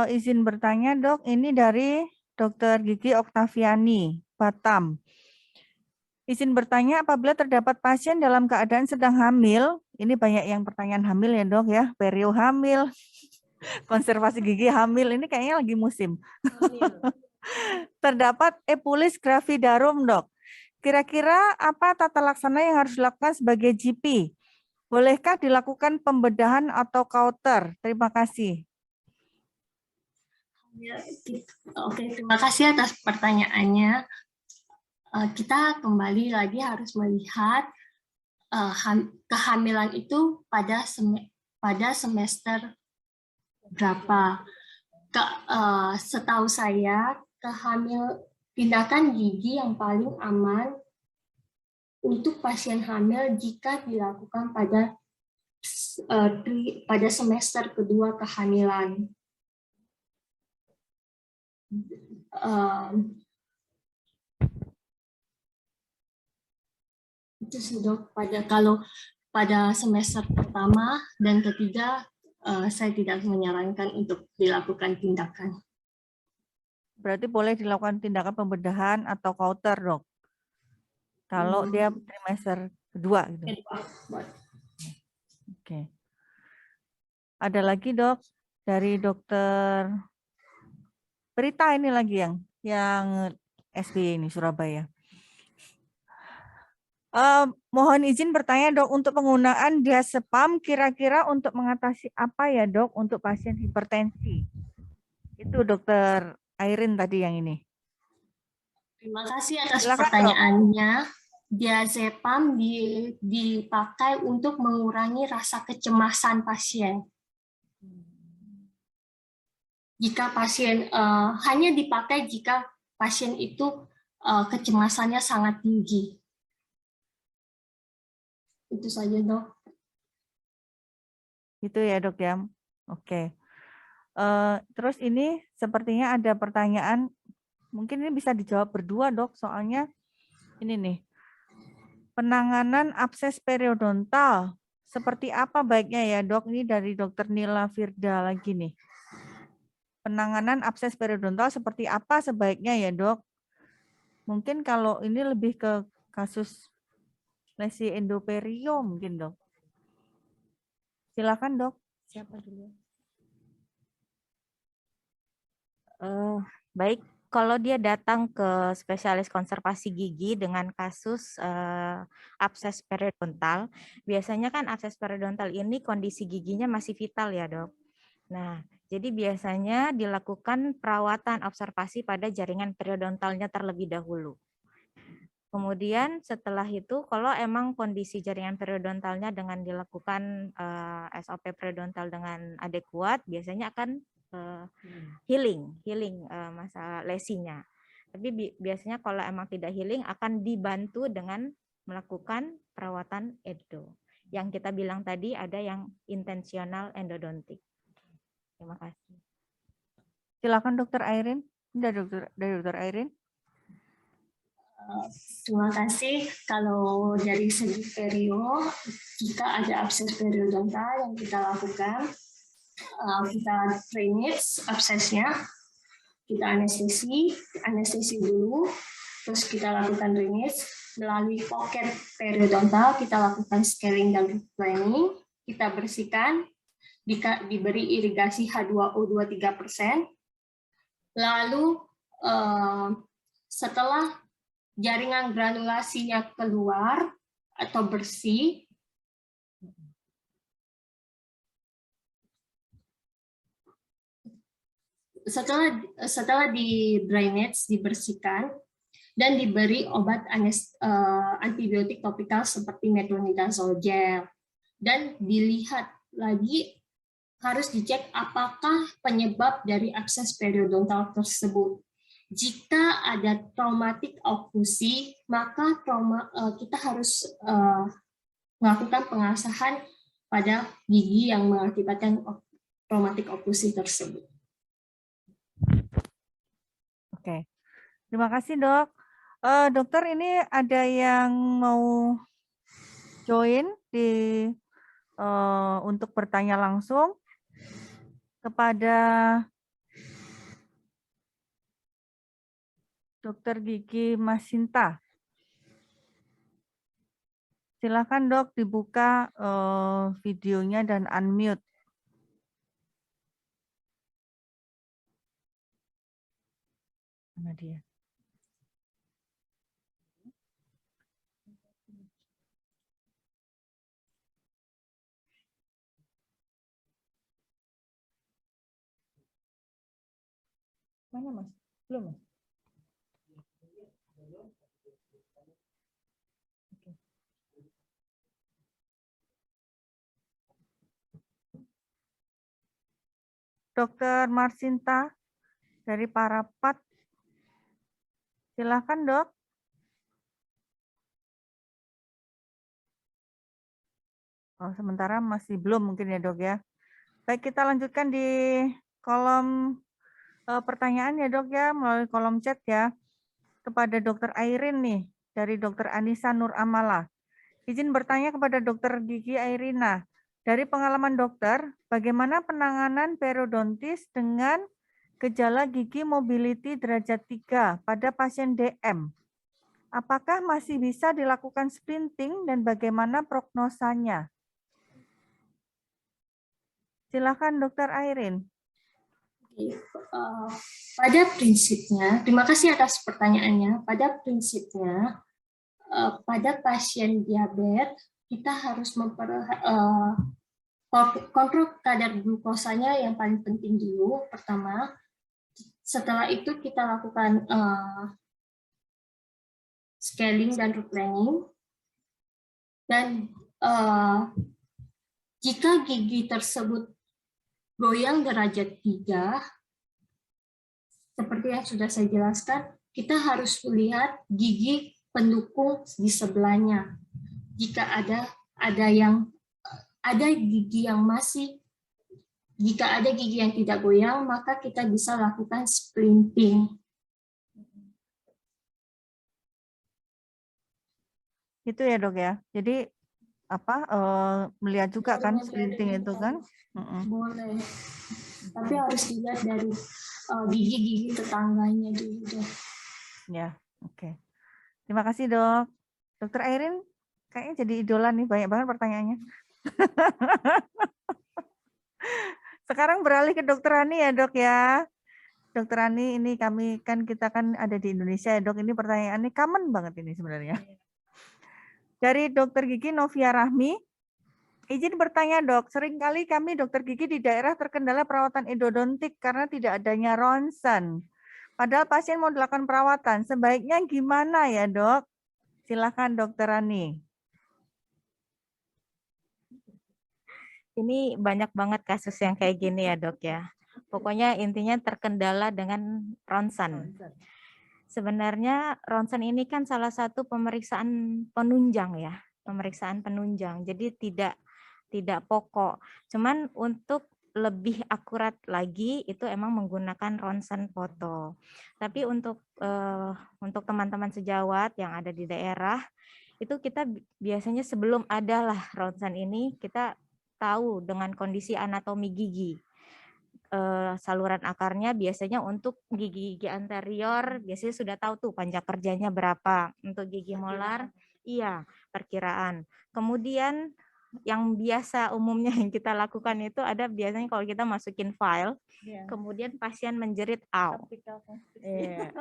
izin bertanya dok, ini dari Dr. Gigi Oktaviani, Batam. Izin bertanya apabila terdapat pasien dalam keadaan sedang hamil, ini banyak yang pertanyaan hamil ya dok ya, perio hamil, konservasi gigi hamil, ini kayaknya lagi musim. Terdapat epulis gravidarum dok. Kira-kira apa tata laksana yang harus dilakukan sebagai GP? Bolehkah dilakukan pembedahan atau kauter? Terima kasih. Ya, oke, terima kasih atas pertanyaannya. Kita kembali lagi harus melihat kehamilan itu pada semester berapa. Setahu saya, tindakan gigi yang paling aman untuk pasien hamil jika dilakukan pada semester kedua kehamilan. Itu sih dok, kalau pada semester pertama dan ketiga saya tidak menyarankan untuk dilakukan tindakan. Berarti boleh dilakukan tindakan pembedahan atau kauter dok. Kalau dia trimester kedua gitu. Oke. Ada lagi dok dari dokter Berita ini lagi yang SB ini Surabaya. Mohon izin bertanya dok, untuk penggunaan diazepam kira-kira untuk mengatasi apa ya dok untuk pasien hipertensi? Itu dokter Airin tadi yang ini. Terima kasih atas Silakan, pertanyaannya. Diazepam dipakai untuk mengurangi rasa kecemasan pasien. Jika pasien hanya dipakai jika pasien itu kecemasannya sangat tinggi. Itu saja dok. Itu ya dok ya. Oke. Terus ini sepertinya ada pertanyaan, mungkin ini bisa dijawab berdua dok, soalnya ini nih. Penanganan abses periodontal, seperti apa baiknya ya dok? Ini dari dokter Nila Firda lagi nih. Penanganan abses periodontal seperti apa sebaiknya ya dok? Mungkin kalau ini lebih ke kasus lesi endoperio mungkin dok. Silakan dok. Siapa dulu? Baik, kalau dia datang ke spesialis konservasi gigi dengan kasus abses periodontal, biasanya kan abses periodontal ini kondisi giginya masih vital ya dok. Nah, jadi biasanya dilakukan perawatan observasi pada jaringan periodontalnya terlebih dahulu. Kemudian setelah itu, kalau emang kondisi jaringan periodontalnya dengan dilakukan SOP periodontal dengan adekuat, biasanya akan healing masa lesinya. Tapi biasanya kalau emang tidak healing akan dibantu dengan melakukan perawatan endo. Yang kita bilang tadi ada yang intensional endodontik. Terima kasih. Silakan dokter Airin. Dari dokter Airin. Terima kasih. Kalau dari segi perio, jika ada abses periodontal yang kita lakukan, kita drainage absesnya, kita anestesi dulu, terus kita lakukan drainage melalui pocket periodontal, kita lakukan scaling dan planing, kita bersihkan, diberi irigasi H2O2 3%, lalu setelah jaringan granulasinya keluar atau bersih, setelah di drainage, dibersihkan, dan diberi obat antibiotik topikal seperti metronidazole gel, dan dilihat lagi, harus dicek apakah penyebab dari abses periodontal tersebut. Jika ada traumatik oklusi, maka kita harus melakukan pengasahan pada gigi yang mengakibatkan traumatik oklusi tersebut. Oke. Terima kasih, Dok. Dokter, ini ada yang mau join untuk bertanya langsung kepada Dokter Gigi Masinta. Silakan, Dok, dibuka videonya dan unmute. Mana dia? Mana, Mas? Belum, Mas? Dokter Marsinta dari Parapat. Silakan, Dok. Oh, sementara masih belum mungkin ya, Dok ya. Baik, kita lanjutkan di kolom pertanyaan ya, Dok ya, melalui kolom chat ya. Kepada Dokter Airin nih, dari Dokter Anissa Nur Amala. Izin bertanya kepada Dokter Gigi Airina. Dari pengalaman dokter, bagaimana penanganan periodontis dengan gejala gigi mobility derajat 3 pada pasien DM? Apakah masih bisa dilakukan splinting dan bagaimana prognosanya? Silakan Dokter Airin. Pada prinsipnya, terima kasih atas pertanyaannya. Pada prinsipnya, pada pasien diabetes kita harus kontrol kadar glukosanya yang paling penting dulu. Pertama, setelah itu kita lakukan scaling dan replanning. Dan jika gigi tersebut goyang derajat 3, seperti yang sudah saya jelaskan, kita harus melihat gigi pendukung di sebelahnya. Jika ada gigi yang masih, jika ada gigi yang tidak goyang, maka kita bisa lakukan splinting. Itu ya, Dok ya. Jadi melihat juga kan splinting itu kan? Boleh. Tapi harus dilihat dari gigi-gigi tetangganya dulu deh. Ya, oke. Terima kasih, Dok. Dokter Airin kayaknya jadi idola nih, banyak banget pertanyaannya. Sekarang beralih ke Dokter Ani ya, Dok ya. Dokter Ani, ini kita kan ada di Indonesia ya, Dok. Ini pertanyaannya common banget ini sebenarnya. Dari Dokter Gigi Novia Rahmi, izin bertanya, Dok. Seringkali kami dokter gigi di daerah terkendala perawatan endodontik karena tidak adanya ronsen. Padahal pasien mau dilakukan perawatan. Sebaiknya gimana ya, Dok? Silakan Dokter Ani. Ini banyak banget kasus yang kayak gini ya, Dok ya. Pokoknya intinya terkendala dengan ronsen. Sebenarnya ronsen ini kan salah satu pemeriksaan penunjang ya, pemeriksaan penunjang. Jadi tidak pokok. Cuman untuk lebih akurat lagi itu emang menggunakan ronsen foto. Tapi untuk teman-teman sejawat yang ada di daerah itu kita biasanya sebelum adalah ronsen ini kita tahu dengan kondisi anatomi gigi. Saluran akarnya biasanya untuk gigi-gigi anterior biasanya sudah tahu tuh panjang kerjanya berapa. Untuk gigi molar, iya perkiraan. Kemudian yang biasa umumnya yang kita lakukan itu ada biasanya kalau kita masukin file, kemudian pasien menjerit aw.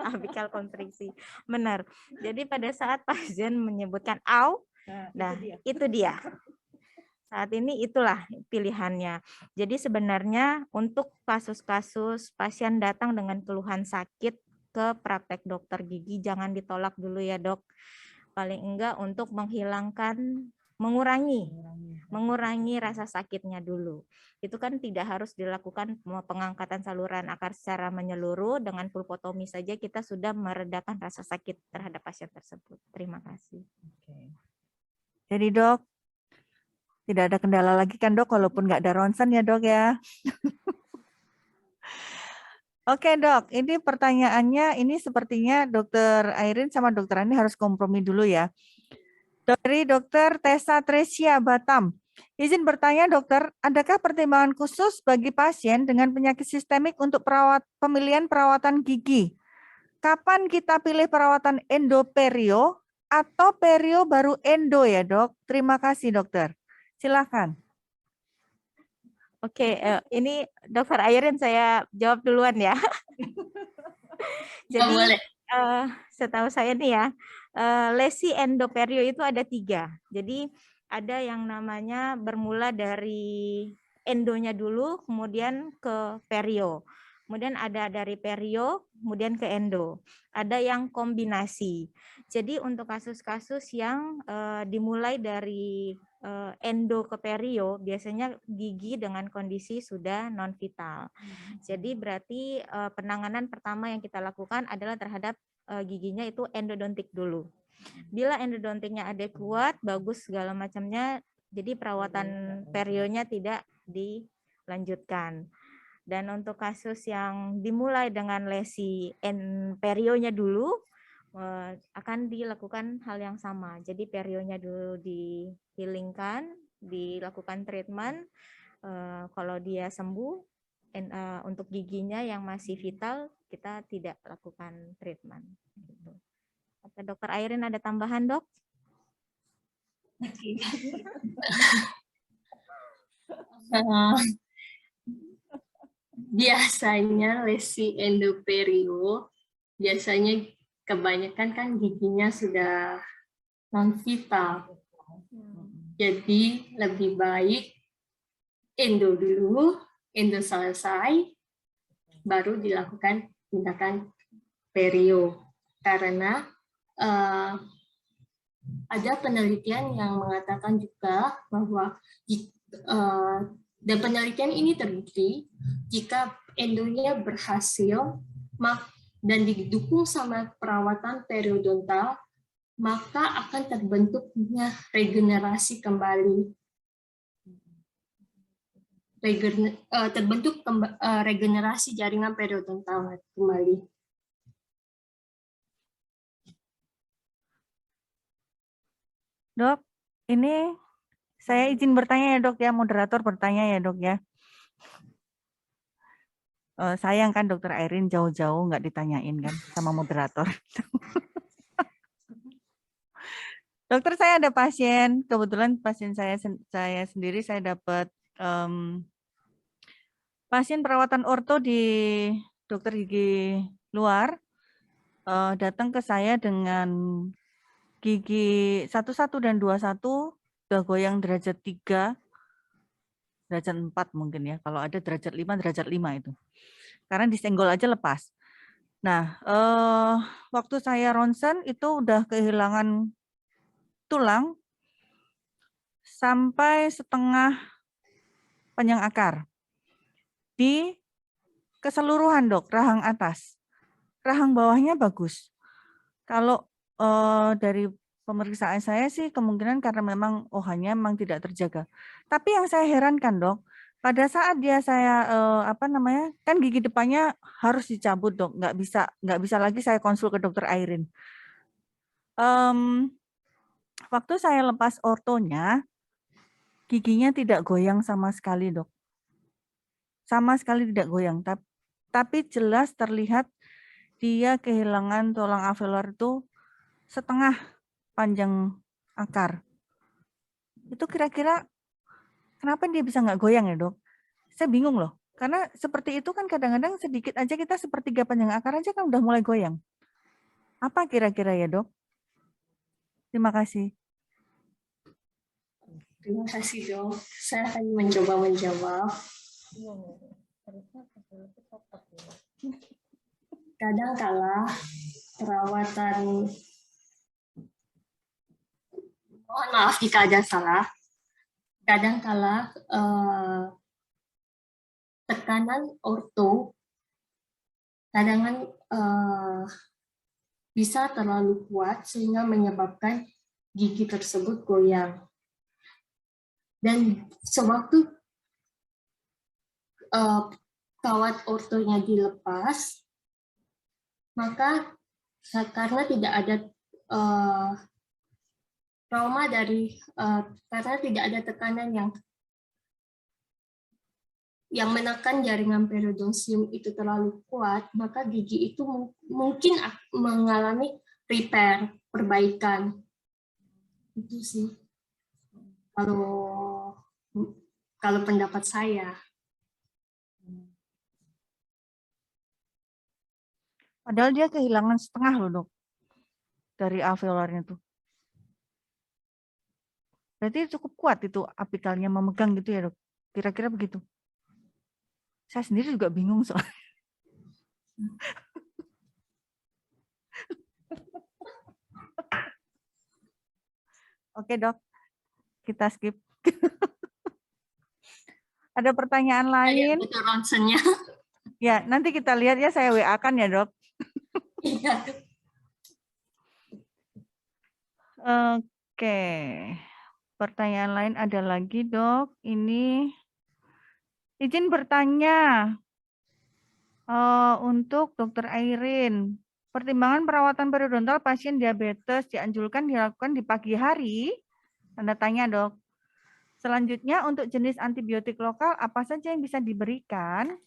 Apikal kontriksi. Benar. Jadi pada saat pasien menyebutkan aw, nah itu dia. Saat ini itulah pilihannya. Jadi sebenarnya untuk kasus-kasus pasien datang dengan keluhan sakit ke praktek dokter gigi jangan ditolak dulu ya, Dok. Paling enggak untuk mengurangi rasa sakitnya dulu. Itu kan tidak harus dilakukan pengangkatan saluran akar secara menyeluruh, dengan pulpotomi saja kita sudah meredakan rasa sakit terhadap pasien tersebut. Terima kasih. Jadi, Dok, tidak ada kendala lagi kan, Dok, walaupun nggak ada ronsen ya, Dok ya. Oke dok, ini pertanyaannya ini sepertinya dokter Airin sama dokter Ani harus kompromi dulu ya. Dari dokter Tessa Tresia Batam. Izin bertanya dokter, adakah pertimbangan khusus bagi pasien dengan penyakit sistemik untuk pemilihan perawatan gigi? Kapan kita pilih perawatan endoperio atau perio baru endo ya dok? Terima kasih dokter. Silakan. Oke, ini Dokter Airin saya jawab duluan ya. Jadi boleh. setahu saya nih ya, lesi endoperio itu ada 3. Jadi ada yang namanya bermula dari endonya dulu, kemudian ke perio. Kemudian ada dari perio, kemudian ke endo. Ada yang kombinasi. Jadi untuk kasus-kasus yang dimulai dari endo ke perio, biasanya gigi dengan kondisi sudah non vital. Jadi berarti penanganan pertama yang kita lakukan adalah terhadap giginya itu endodontik dulu. Bila endodontiknya adekuat, bagus segala macamnya, jadi perawatan perionya tidak dilanjutkan. Dan untuk kasus yang dimulai dengan lesi perionya dulu, akan dilakukan hal yang sama. Jadi perionya dulu dihilingkan, dilakukan treatment. Kalau dia sembuh, untuk giginya yang masih vital, kita tidak lakukan treatment. Kata dokter Airin ada tambahan dok? Biasanya lesi endoperio, biasanya kebanyakan kan giginya sudah non vital. Jadi lebih baik endo dulu, endo selesai, baru dilakukan tindakan perio. Karena ada penelitian yang mengatakan juga bahwa dan penelitian ini terbukti jika endonya berhasil dan didukung sama perawatan periodontal, maka akan terbentuknya regenerasi kembali. Terbentuk regenerasi jaringan periodontal kembali. Dok, ini saya izin bertanya ya dok ya, moderator bertanya ya dok ya. Sayang kan dokter Airin jauh-jauh nggak ditanyain kan sama moderator. Dokter, saya ada pasien, kebetulan pasien saya sendiri saya dapat pasien perawatan orto di dokter gigi luar datang ke saya dengan gigi 11 dan 21 udah goyang derajat 3, derajat 4 mungkin ya. Kalau ada derajat 5, derajat 5 itu. Karena disenggol aja lepas. Nah, waktu saya ronsen itu udah kehilangan tulang sampai setengah panjang akar. Di keseluruhan dok, rahang atas. Rahang bawahnya bagus. Kalau dari pemeriksaan saya sih kemungkinan karena memang OH-nya memang tidak terjaga. Tapi yang saya herankan dok, pada saat dia saya kan gigi depannya harus dicabut dok, nggak bisa lagi saya konsul ke dokter Airin. Waktu saya lepas ortonya, giginya tidak goyang sama sekali dok, sama sekali tidak goyang. Tapi jelas terlihat dia kehilangan tulang alveolar itu setengah panjang akar. Itu kira-kira kenapa dia bisa nggak goyang ya dok? Saya bingung loh. Karena seperti itu kan kadang-kadang sedikit aja kita sepertiga panjang akar aja kan udah mulai goyang. Apa kira-kira ya dok? Terima kasih. Terima kasih dok. Saya akan mencoba menjawab. Kadang-kala perawatan, mohon maaf jika ada salah, kadang-kala tekanan orto kadang bisa terlalu kuat sehingga menyebabkan gigi tersebut goyang. Dan sewaktu kawat ortonya dilepas, maka karena tidak ada trauma karena tidak ada tekanan yang menekan jaringan periodontium itu terlalu kuat, maka gigi itu mungkin mengalami repair, perbaikan. Itu sih kalau pendapat saya. Padahal dia kehilangan setengah loh, Dok, dari alveolarnya tuh. Berarti cukup kuat itu apikalnya memegang gitu ya, Dok? Kira-kira begitu. Saya sendiri juga bingung soalnya. Oke, Dok. Kita skip. Ada pertanyaan lain? Itu ronsennya. Ya, nanti kita lihat ya, saya WA-kan ya, Dok. Iya. Oke. Pertanyaan lain ada lagi, Dok. Ini izin bertanya untuk Dr. Airin. Pertimbangan perawatan periodontal pasien diabetes dianjurkan dilakukan di pagi hari? Tanda tanya, Dok. Selanjutnya, untuk jenis antibiotik lokal, apa saja yang bisa diberikan?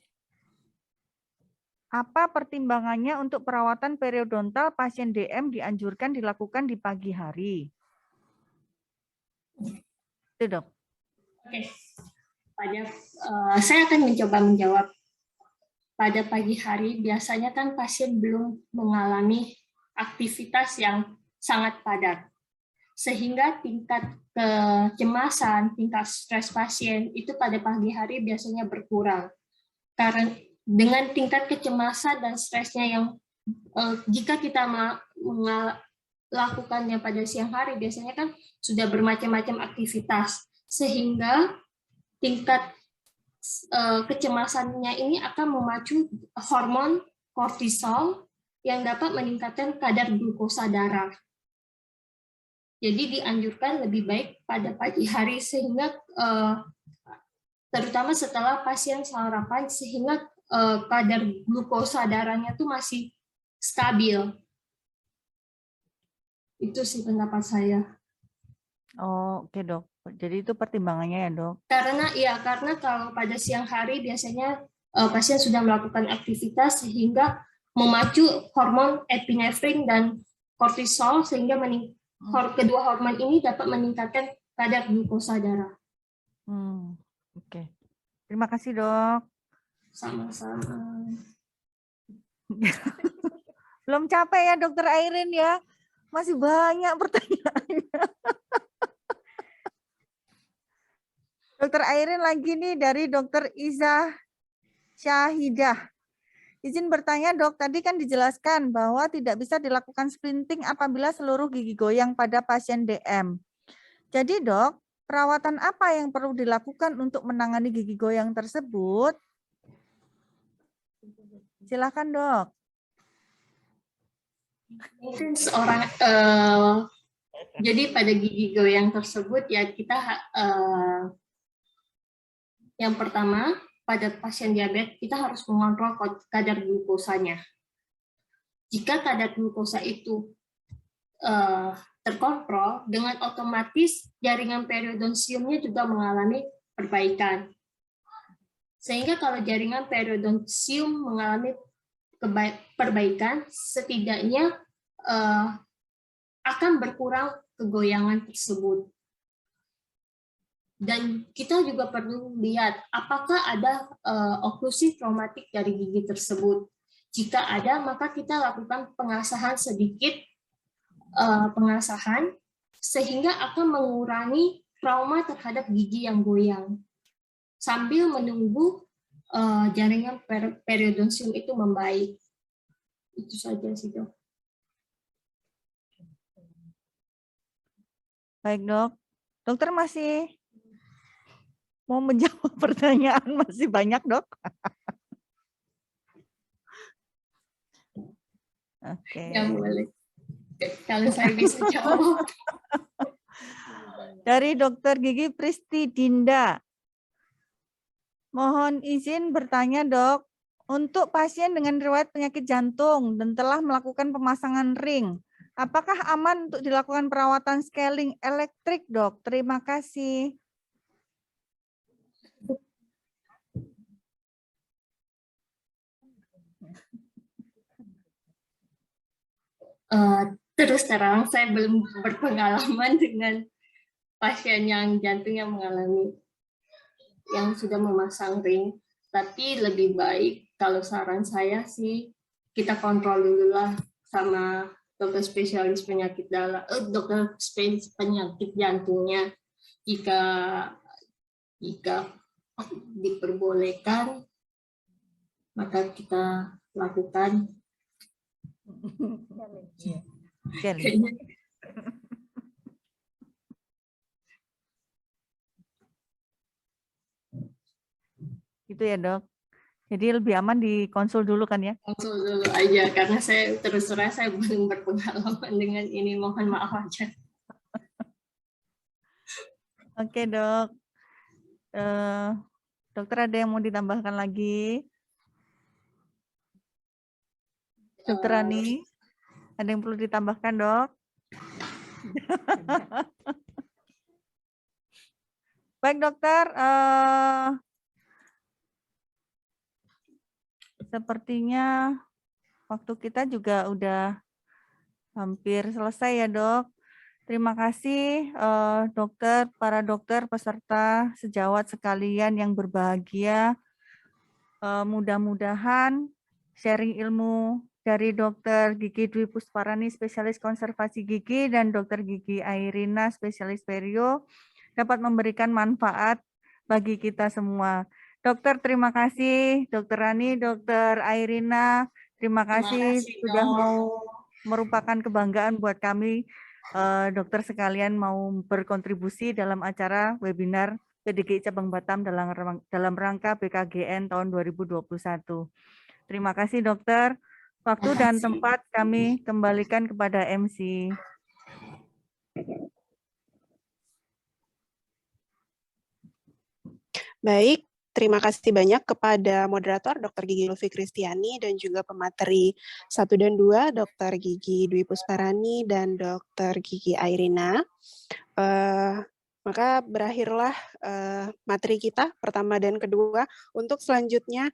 Apa pertimbangannya untuk perawatan periodontal pasien DM dianjurkan dilakukan di pagi hari? Itu, Dok. Oke. Saya akan mencoba menjawab. Pada pagi hari biasanya kan pasien belum mengalami aktivitas yang sangat padat, sehingga tingkat kecemasan, tingkat stres pasien itu pada pagi hari biasanya berkurang. Karena dengan tingkat kecemasan dan stresnya yang jika kita melakukannya pada siang hari, biasanya kan sudah bermacam-macam aktivitas, sehingga tingkat kecemasannya ini akan memacu hormon kortisol yang dapat meningkatkan kadar glukosa darah. Jadi dianjurkan lebih baik pada pagi hari, sehingga terutama setelah pasien sarapan, sehingga kadar glukosa darahnya tuh masih stabil. Itu sih pendapat saya. Oh, oke, Dok. Jadi itu pertimbangannya ya, Dok? Karena kalau pada siang hari biasanya pasien sudah melakukan aktivitas sehingga memacu hormon epinefrin dan kortisol, sehingga kedua hormon ini dapat meningkatkan kadar glukosa darah. Oke. Terima kasih, Dok. Sama-sama. Belum capek ya, Dokter Airin ya? Masih banyak pertanyaannya. Dokter Airin lagi nih dari Dokter Iza Syahidah. Izin bertanya, Dok, tadi kan dijelaskan bahwa tidak bisa dilakukan splinting apabila seluruh gigi goyang pada pasien DM. Jadi, Dok, perawatan apa yang perlu dilakukan untuk menangani gigi goyang tersebut? Silakan, Dok. Mungkin jadi pada gigi goyang tersebut ya kita yang pertama, pada pasien diabetes kita harus mengontrol kadar glukosanya. Jika kadar glukosa itu terkontrol, dengan otomatis jaringan periodontiumnya juga mengalami perbaikan. Sehingga kalau jaringan periodontium mengalami perbaikan, setidaknya akan berkurang kegoyangan tersebut. Dan kita juga perlu lihat apakah ada oklusi traumatik dari gigi tersebut. Jika ada, maka kita lakukan pengasahan sedikit, sehingga akan mengurangi trauma terhadap gigi yang goyang, sambil menunggu jaringan periodontium itu membaik. Itu saja sih, Dok. Baik, Dok. Dokter masih mau menjawab pertanyaan? Masih banyak, Dok? Oke. Ya, boleh. Kalau saya bisa jawab. Dari Dokter Gigi Pristi Dinda. Mohon izin bertanya, Dok. Untuk pasien dengan riwayat penyakit jantung dan telah melakukan pemasangan ring, apakah aman untuk dilakukan perawatan scaling elektrik, Dok? Terima kasih. Terus terang saya belum berpengalaman dengan pasien yang jantungnya mengalami yang sudah memasang ring. Tapi lebih baik kalau saran saya sih kita kontrol dulu lah sama dokter spesialis penyakit dalam, dokter spesialis penyakit jantungnya. Jika jika diperbolehkan maka kita lakukan. Kayaknya Gitu ya, Dok. Jadi lebih aman dikonsul dulu kan ya? konsul dulu aja karena saya terus terang saya belum berpengalaman dengan ini, mohon maaf aja. Oke, Dok. Dokter ada yang mau ditambahkan lagi? Dokter Rani, ada yang perlu ditambahkan, Dok? Baik, Dokter. Sepertinya waktu kita juga udah hampir selesai ya, Dok. Terima kasih dokter, para dokter, peserta, sejawat sekalian yang berbahagia. Mudah-mudahan sharing ilmu dari Dokter Gigi Dwi Pusparani, spesialis konservasi gigi, dan Dokter Gigi Airina, spesialis perio, dapat memberikan manfaat bagi kita semua. Dokter, terima kasih. Dokter Rani, Dokter Airina, terima kasih sudah mau merupakan kebanggaan buat kami, dokter sekalian mau berkontribusi dalam acara webinar PDGI Cabang Batam dalam rangka BKGN tahun 2021. Terima kasih dokter. Waktu dan tempat kami kembalikan kepada MC. Baik, terima kasih banyak kepada moderator Dr. Gigi Lutfi Kristiani dan juga pemateri 1 dan 2 Dr. Gigi Dwi Pusparani dan Dr. Gigi Airina. Maka berakhirlah materi kita pertama dan kedua. Untuk selanjutnya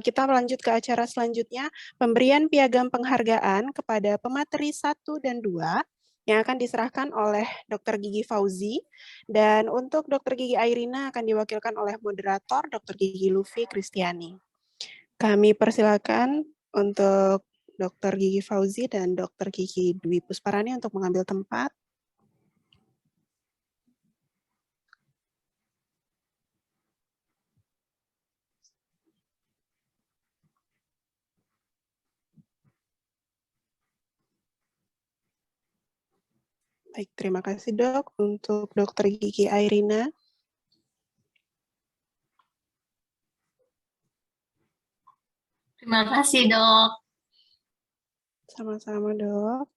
kita lanjut ke acara selanjutnya, pemberian piagam penghargaan kepada pemateri 1 dan 2 yang akan diserahkan oleh Dr. Gigi Fauzi, dan untuk Dr. Gigi Airina akan diwakilkan oleh moderator Dr. Gigi Lutfi Kristiani. Kami persilakan untuk Dr. Gigi Fauzi dan Dr. Gigi Dwi Pusparani untuk mengambil tempat. Baik, terima kasih dok. Untuk Dr. Gigi Airina. Terima kasih dok. Sama-sama dok.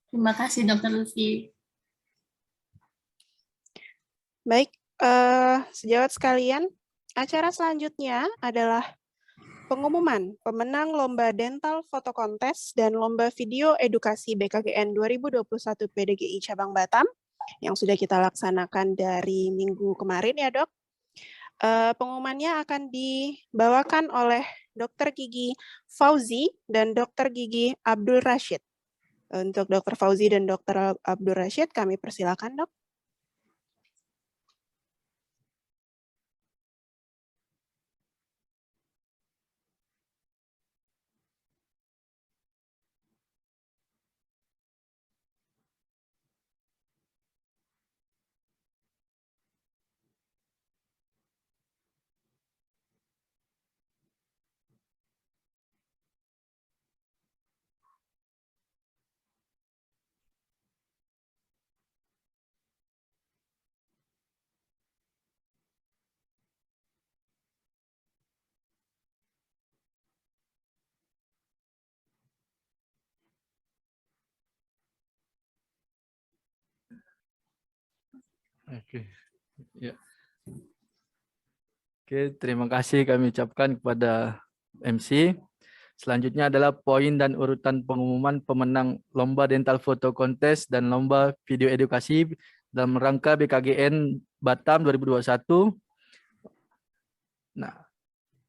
Terima kasih Dr. Lutfi. Baik, sejawat sekalian, acara selanjutnya adalah pengumuman pemenang Lomba Dental Foto Kontes dan Lomba Video Edukasi BKGN 2021 PDGI Cabang Batam yang sudah kita laksanakan dari minggu kemarin ya dok. Pengumumannya akan dibawakan oleh Dr. Gigi Fauzi dan Dr. Gigi Abdul Rashid. Untuk Dr. Fauzi dan Dr. Abdul Rashid kami persilakan dok. Oke, ya. Oke, terima kasih kami ucapkan kepada MC. Selanjutnya adalah poin dan urutan pengumuman pemenang Lomba Dental Photo Contest dan Lomba Video Edukasi dalam rangka BKGN Batam 2021. Nah,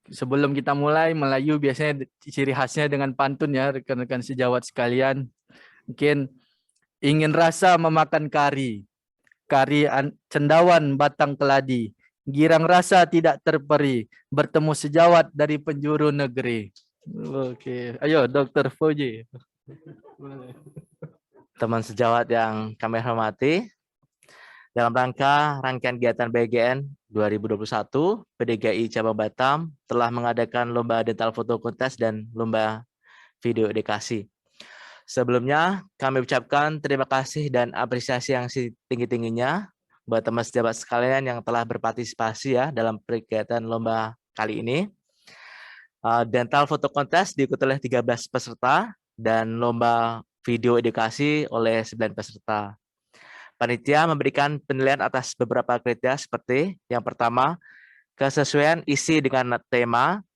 sebelum kita mulai, Melayu biasanya ciri khasnya dengan pantun ya, rekan-rekan sejawat sekalian. Mungkin ingin rasa memakan kari, cendawan batang keladi, girang rasa tidak terperi, bertemu sejawat dari penjuru negeri. Oke, ayo Dr. Fauji. Teman sejawat yang kami hormati, dalam rangkaian kegiatan BGN 2021, PDGI Cabang Batam telah mengadakan Lomba Dental Photo Contest dan Lomba Video Edukasi. Sebelumnya, kami ucapkan terima kasih dan apresiasi yang setinggi-tingginya buat teman sejawat sekalian yang telah berpartisipasi ya dalam kegiatan lomba kali ini. Dental Photo Contest diikuti oleh 13 peserta dan lomba video edukasi oleh 9 peserta. Panitia memberikan penilaian atas beberapa kriteria seperti yang pertama, kesesuaian isi dengan tema,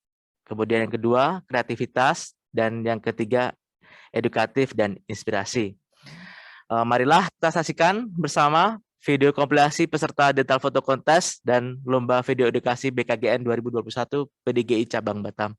kemudian yang kedua, kreativitas, dan yang ketiga, edukatif dan inspirasi. Marilah kita saksikan bersama video kompilasi peserta Dental Photo Contest dan Lomba Video Edukasi BKGN 2021 PDGI Cabang Batam.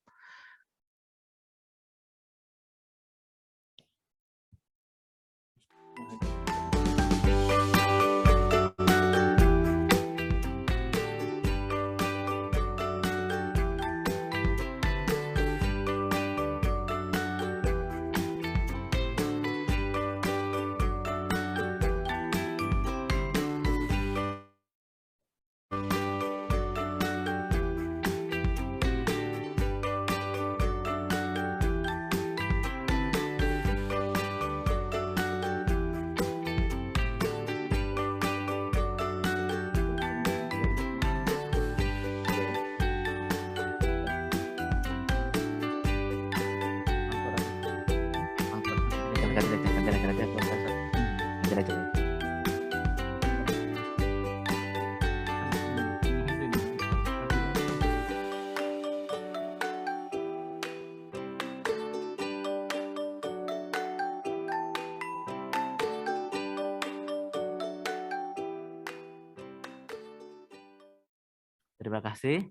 Terima kasih.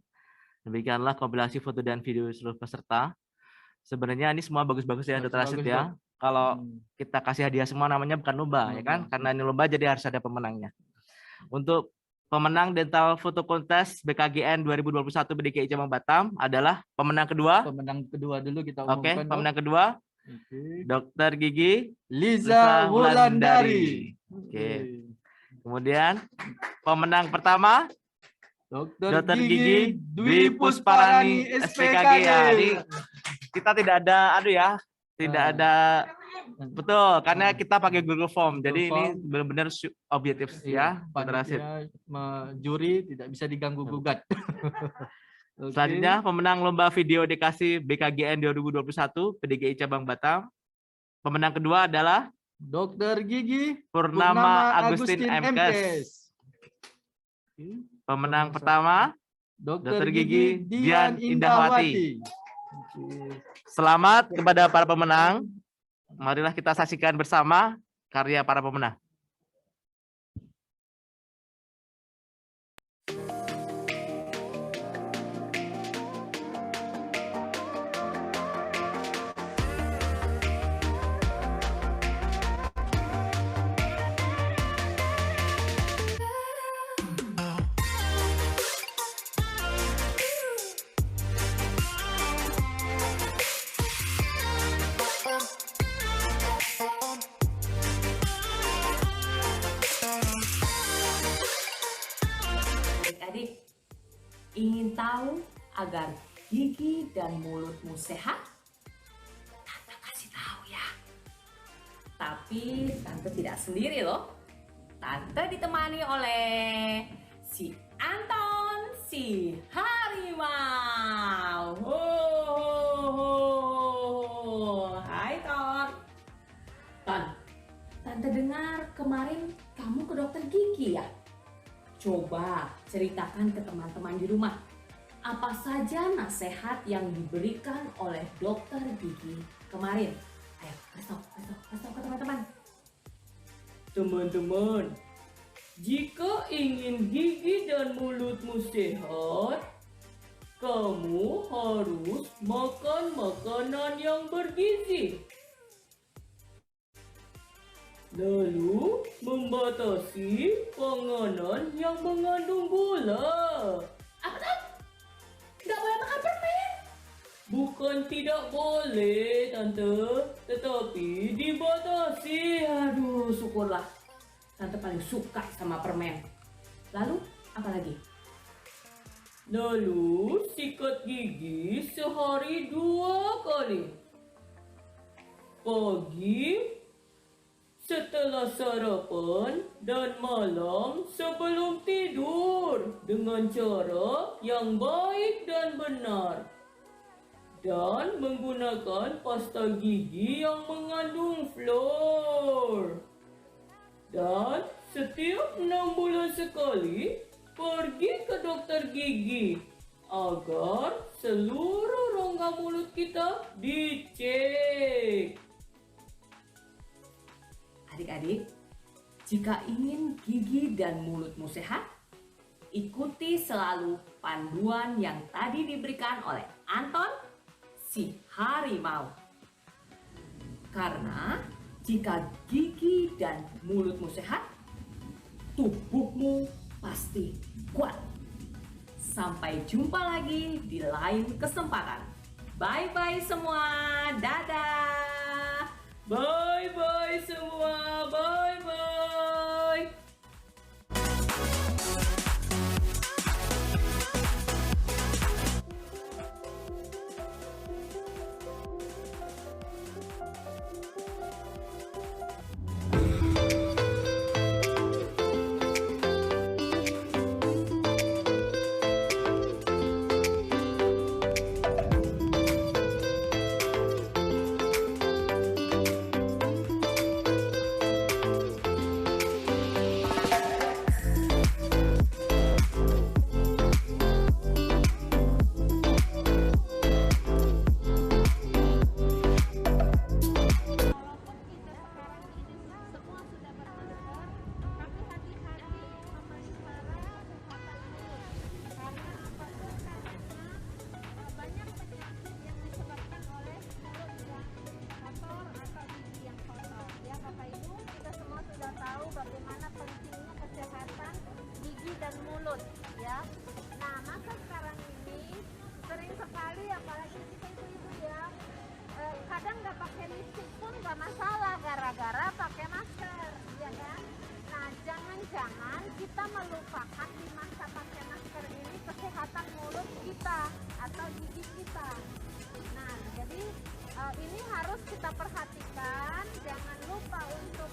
Demikianlah kompilasi foto dan video seluruh peserta. Sebenarnya ini semua bagus-bagus ya, Dr. Rashid ya. Kalau kita kasih hadiah semua namanya bukan lomba ya kan? Karena ini lomba jadi harus ada pemenangnya. Untuk pemenang Dental Photo Contest BKGN 2021 PDGI Cabang Batam adalah pemenang kedua. Pemenang kedua dulu kita Oke, umumkan. pemenang kedua Dr. Gigi Liza Wulandari. Oke. Kemudian pemenang pertama Dr. Gigi Dwi Pusparani SPKG ya. Jadi kita tidak ada tidak ada betul karena kita pakai Google Form. Jadi ini benar-benar objektif ya, Dr. Rashid. Juri tidak bisa diganggu gugat. Selanjutnya pemenang lomba video edukasi BKGN 2021 PDGI Cabang Batam. Pemenang kedua adalah Dr. Gigi Purnama Agustin MKes. Pemenang pertama Dr. Gigi Dian Indahwati. Selamat kepada para pemenang. Marilah kita saksikan bersama karya para pemenang. Adik-adik, ingin tahu agar gigi dan mulutmu sehat? Tante kasih tahu ya. Tapi Tante tidak sendiri loh. Tante ditemani oleh si Anton, si harimau. Hai Ton. Ton, Tante dengar kemarin kamu ke dokter gigi ya? Coba ceritakan ke teman-teman di rumah. apa saja nasihat yang diberikan oleh dokter gigi kemarin? Ayo, kasih tahu ke teman-teman. Teman-teman, jika ingin gigi dan mulutmu sehat, kamu harus makan makanan yang bergizi. Lalu, membatasi panganan yang mengandung gula. Apa tuh? Nggak boleh makan permen? Bukan tidak boleh, Tante. Tetapi dibatasi. Aduh, syukurlah. Tante paling suka sama permen. Lalu, apa lagi? Lalu, sikat gigi sehari 2 kali. Pagi, setelah sarapan, dan malam sebelum tidur dengan cara yang baik dan benar. Dan menggunakan pasta gigi yang mengandung fluor. Dan setiap 6 bulan sekali, pergi ke dokter gigi agar seluruh rongga mulut kita dicek. Adik-adik, jika ingin gigi dan mulutmu sehat, ikuti selalu panduan yang tadi diberikan oleh Anton, si harimau. Karena jika gigi dan mulutmu sehat, tubuhmu pasti kuat. Sampai jumpa lagi di lain kesempatan. Bye-bye semua, dadah. Bye-bye semua, bye-bye. Bagaimana pentingnya kesehatan gigi dan mulut, ya. Nah, maka sekarang ini sering sekali, apalagi kita ibu-ibu ya, kadang nggak pakai lipstick pun nggak masalah gara-gara pakai masker, ya kan? Nah, jangan-jangan kita melupakan di masa pakai masker ini kesehatan mulut kita atau gigi kita. Nah, jadi ini harus kita perhatikan, jangan lupa untuk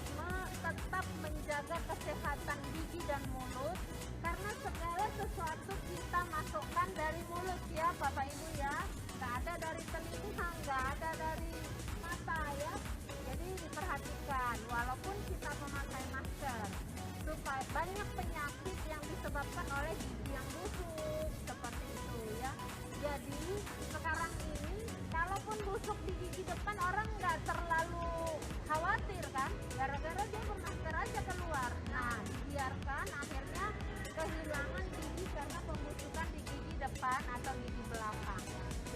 tetap menjaga kesehatan gigi dan mulut, karena segala sesuatu kita masukkan dari mulut ya Bapak Ibu ya, nggak ada dari telinga, nggak ada dari mata ya, jadi diperhatikan walaupun kita memakai masker, supaya banyak penyakit yang disebabkan oleh gigi yang busuk, seperti itu ya. Jadi sekarang ini kalaupun busuk di gigi depan orang nggak terlalu khawatir kan, gara-gara dia bermasker aja keluar. Nah, dibiarkan akhirnya kehilangan gigi karena pembusukan di gigi depan atau gigi belakang.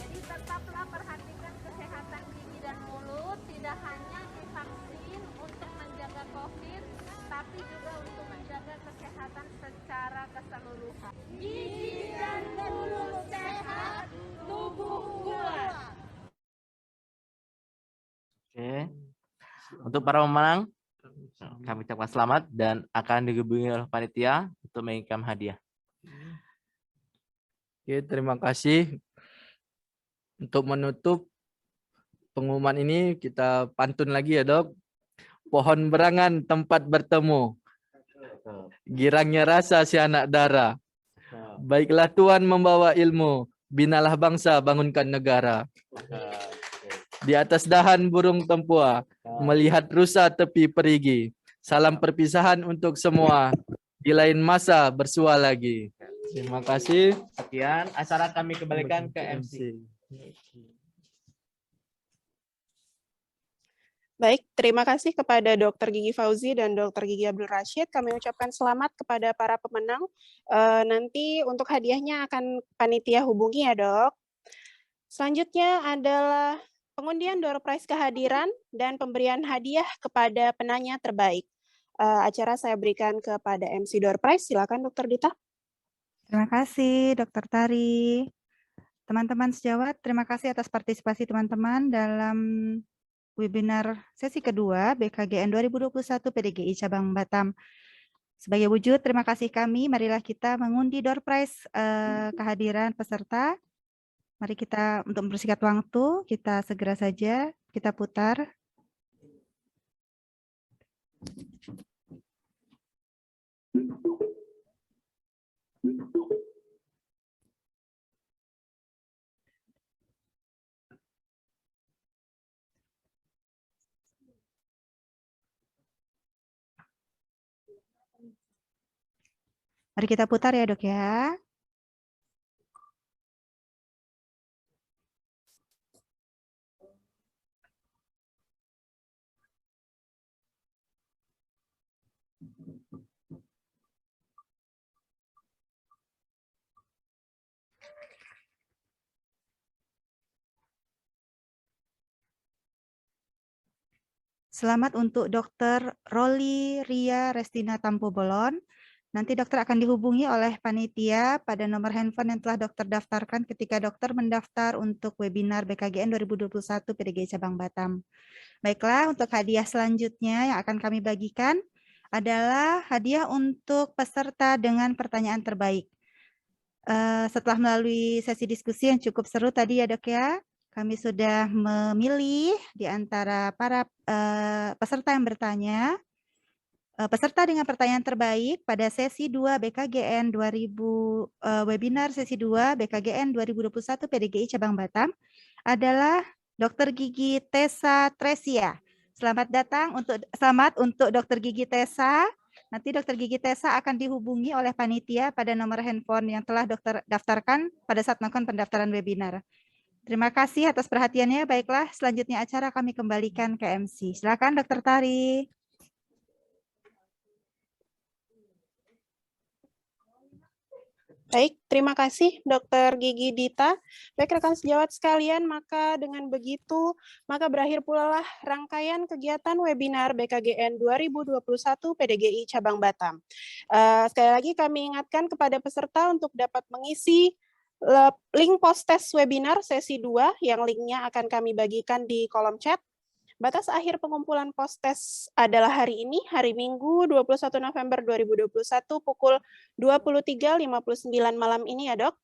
Jadi tetaplah perhatikan kesehatan gigi dan mulut, tidak hanya divaksin untuk menjaga COVID, tapi juga untuk menjaga kesehatan secara keseluruhan. Gigi dan mulut sehat, tubuh kuat. Oke. Untuk para pemenang, kami ucapkan selamat dan akan digabungi oleh panitia untuk mengirimkan hadiah. Oke, terima kasih. Untuk menutup pengumuman ini, kita pantun lagi ya, Dok. Pohon berangan tempat bertemu. Girangnya rasa si anak dara. Baiklah Tuhan membawa ilmu, binalah bangsa, bangunkan negara. Di atas dahan burung tempua, melihat rusa tepi perigi. Salam perpisahan untuk semua, di lain masa bersua lagi. Terima kasih. Sekian, acara kami kembalikan ke MC. Baik, terima kasih kepada Dr. Gigi Fauzi dan Dr. Gigi Abdul Rashid. Kami ucapkan selamat kepada para pemenang. Nanti untuk hadiahnya akan panitia hubungi ya, Dok. Selanjutnya adalah pengundian door prize kehadiran dan pemberian hadiah kepada penanya terbaik. Acara saya berikan kepada MC door prize. Silakan Dr. Dita. Terima kasih, Dr. Tari. Teman-teman sejawat, terima kasih atas partisipasi teman-teman dalam webinar sesi kedua BKGN 2021 PDGI Cabang Batam. Sebagai wujud terima kasih kami, marilah kita mengundi door prize kehadiran peserta. Mari kita untuk mempersingkat waktu, kita segera saja kita putar. Mari kita putar ya, Dok ya. Selamat untuk Dr. Roli Ria Restina Tampu Bolon. Nanti dokter akan dihubungi oleh panitia pada nomor handphone yang telah dokter daftarkan ketika dokter mendaftar untuk webinar BKGN 2021 PDGI Cabang Batam. Baiklah, untuk hadiah selanjutnya yang akan kami bagikan adalah hadiah untuk peserta dengan pertanyaan terbaik. Setelah melalui sesi diskusi yang cukup seru tadi ya, Dok ya, kami sudah memilih di antara para peserta yang bertanya, peserta dengan pertanyaan terbaik pada sesi 2 BKGN 2000 webinar sesi 2 BKGN 2021 PDGI Cabang Batam adalah Dr. Gigi Tessa Tresia. Selamat untuk Dr. Gigi Tessa. Nanti Dr. Gigi Tessa akan dihubungi oleh panitia pada nomor handphone yang telah dokter daftarkan pada saat melakukan pendaftaran webinar. Terima kasih atas perhatiannya. Baiklah, selanjutnya acara kami kembalikan ke MC. Silakan Dr. Tari. Baik, terima kasih Dr. Gigi Dita. Baik rekan sejawat sekalian, maka dengan begitu, maka berakhir pula lah rangkaian kegiatan webinar BKGN 2021 PDGI Cabang Batam. Sekali lagi kami ingatkan kepada peserta untuk dapat mengisi link post-test webinar sesi 2 yang linknya akan kami bagikan di kolom chat. Batas akhir pengumpulan post-test adalah hari ini, hari Minggu 21 November 2021 pukul 23.59 malam ini ya, Dok.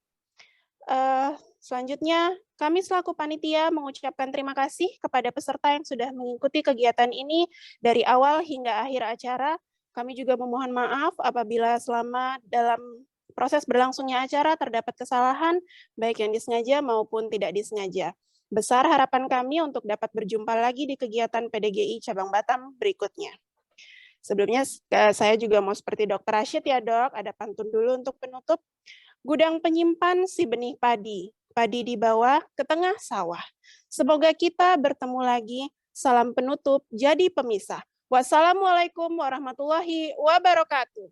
Selanjutnya, kami selaku panitia mengucapkan terima kasih kepada peserta yang sudah mengikuti kegiatan ini dari awal hingga akhir acara. Kami juga memohon maaf apabila selama dalam proses berlangsungnya acara terdapat kesalahan, baik yang disengaja maupun tidak disengaja. Besar harapan kami untuk dapat berjumpa lagi di kegiatan PDGI Cabang Batam berikutnya. Sebelumnya saya juga mau seperti Dr. Rashid ya, Dok, ada pantun dulu untuk penutup. Gudang penyimpan si benih padi, padi di bawah ke tengah sawah. Semoga kita bertemu lagi. Salam penutup jadi pemisah. Wassalamualaikum warahmatullahi wabarakatuh.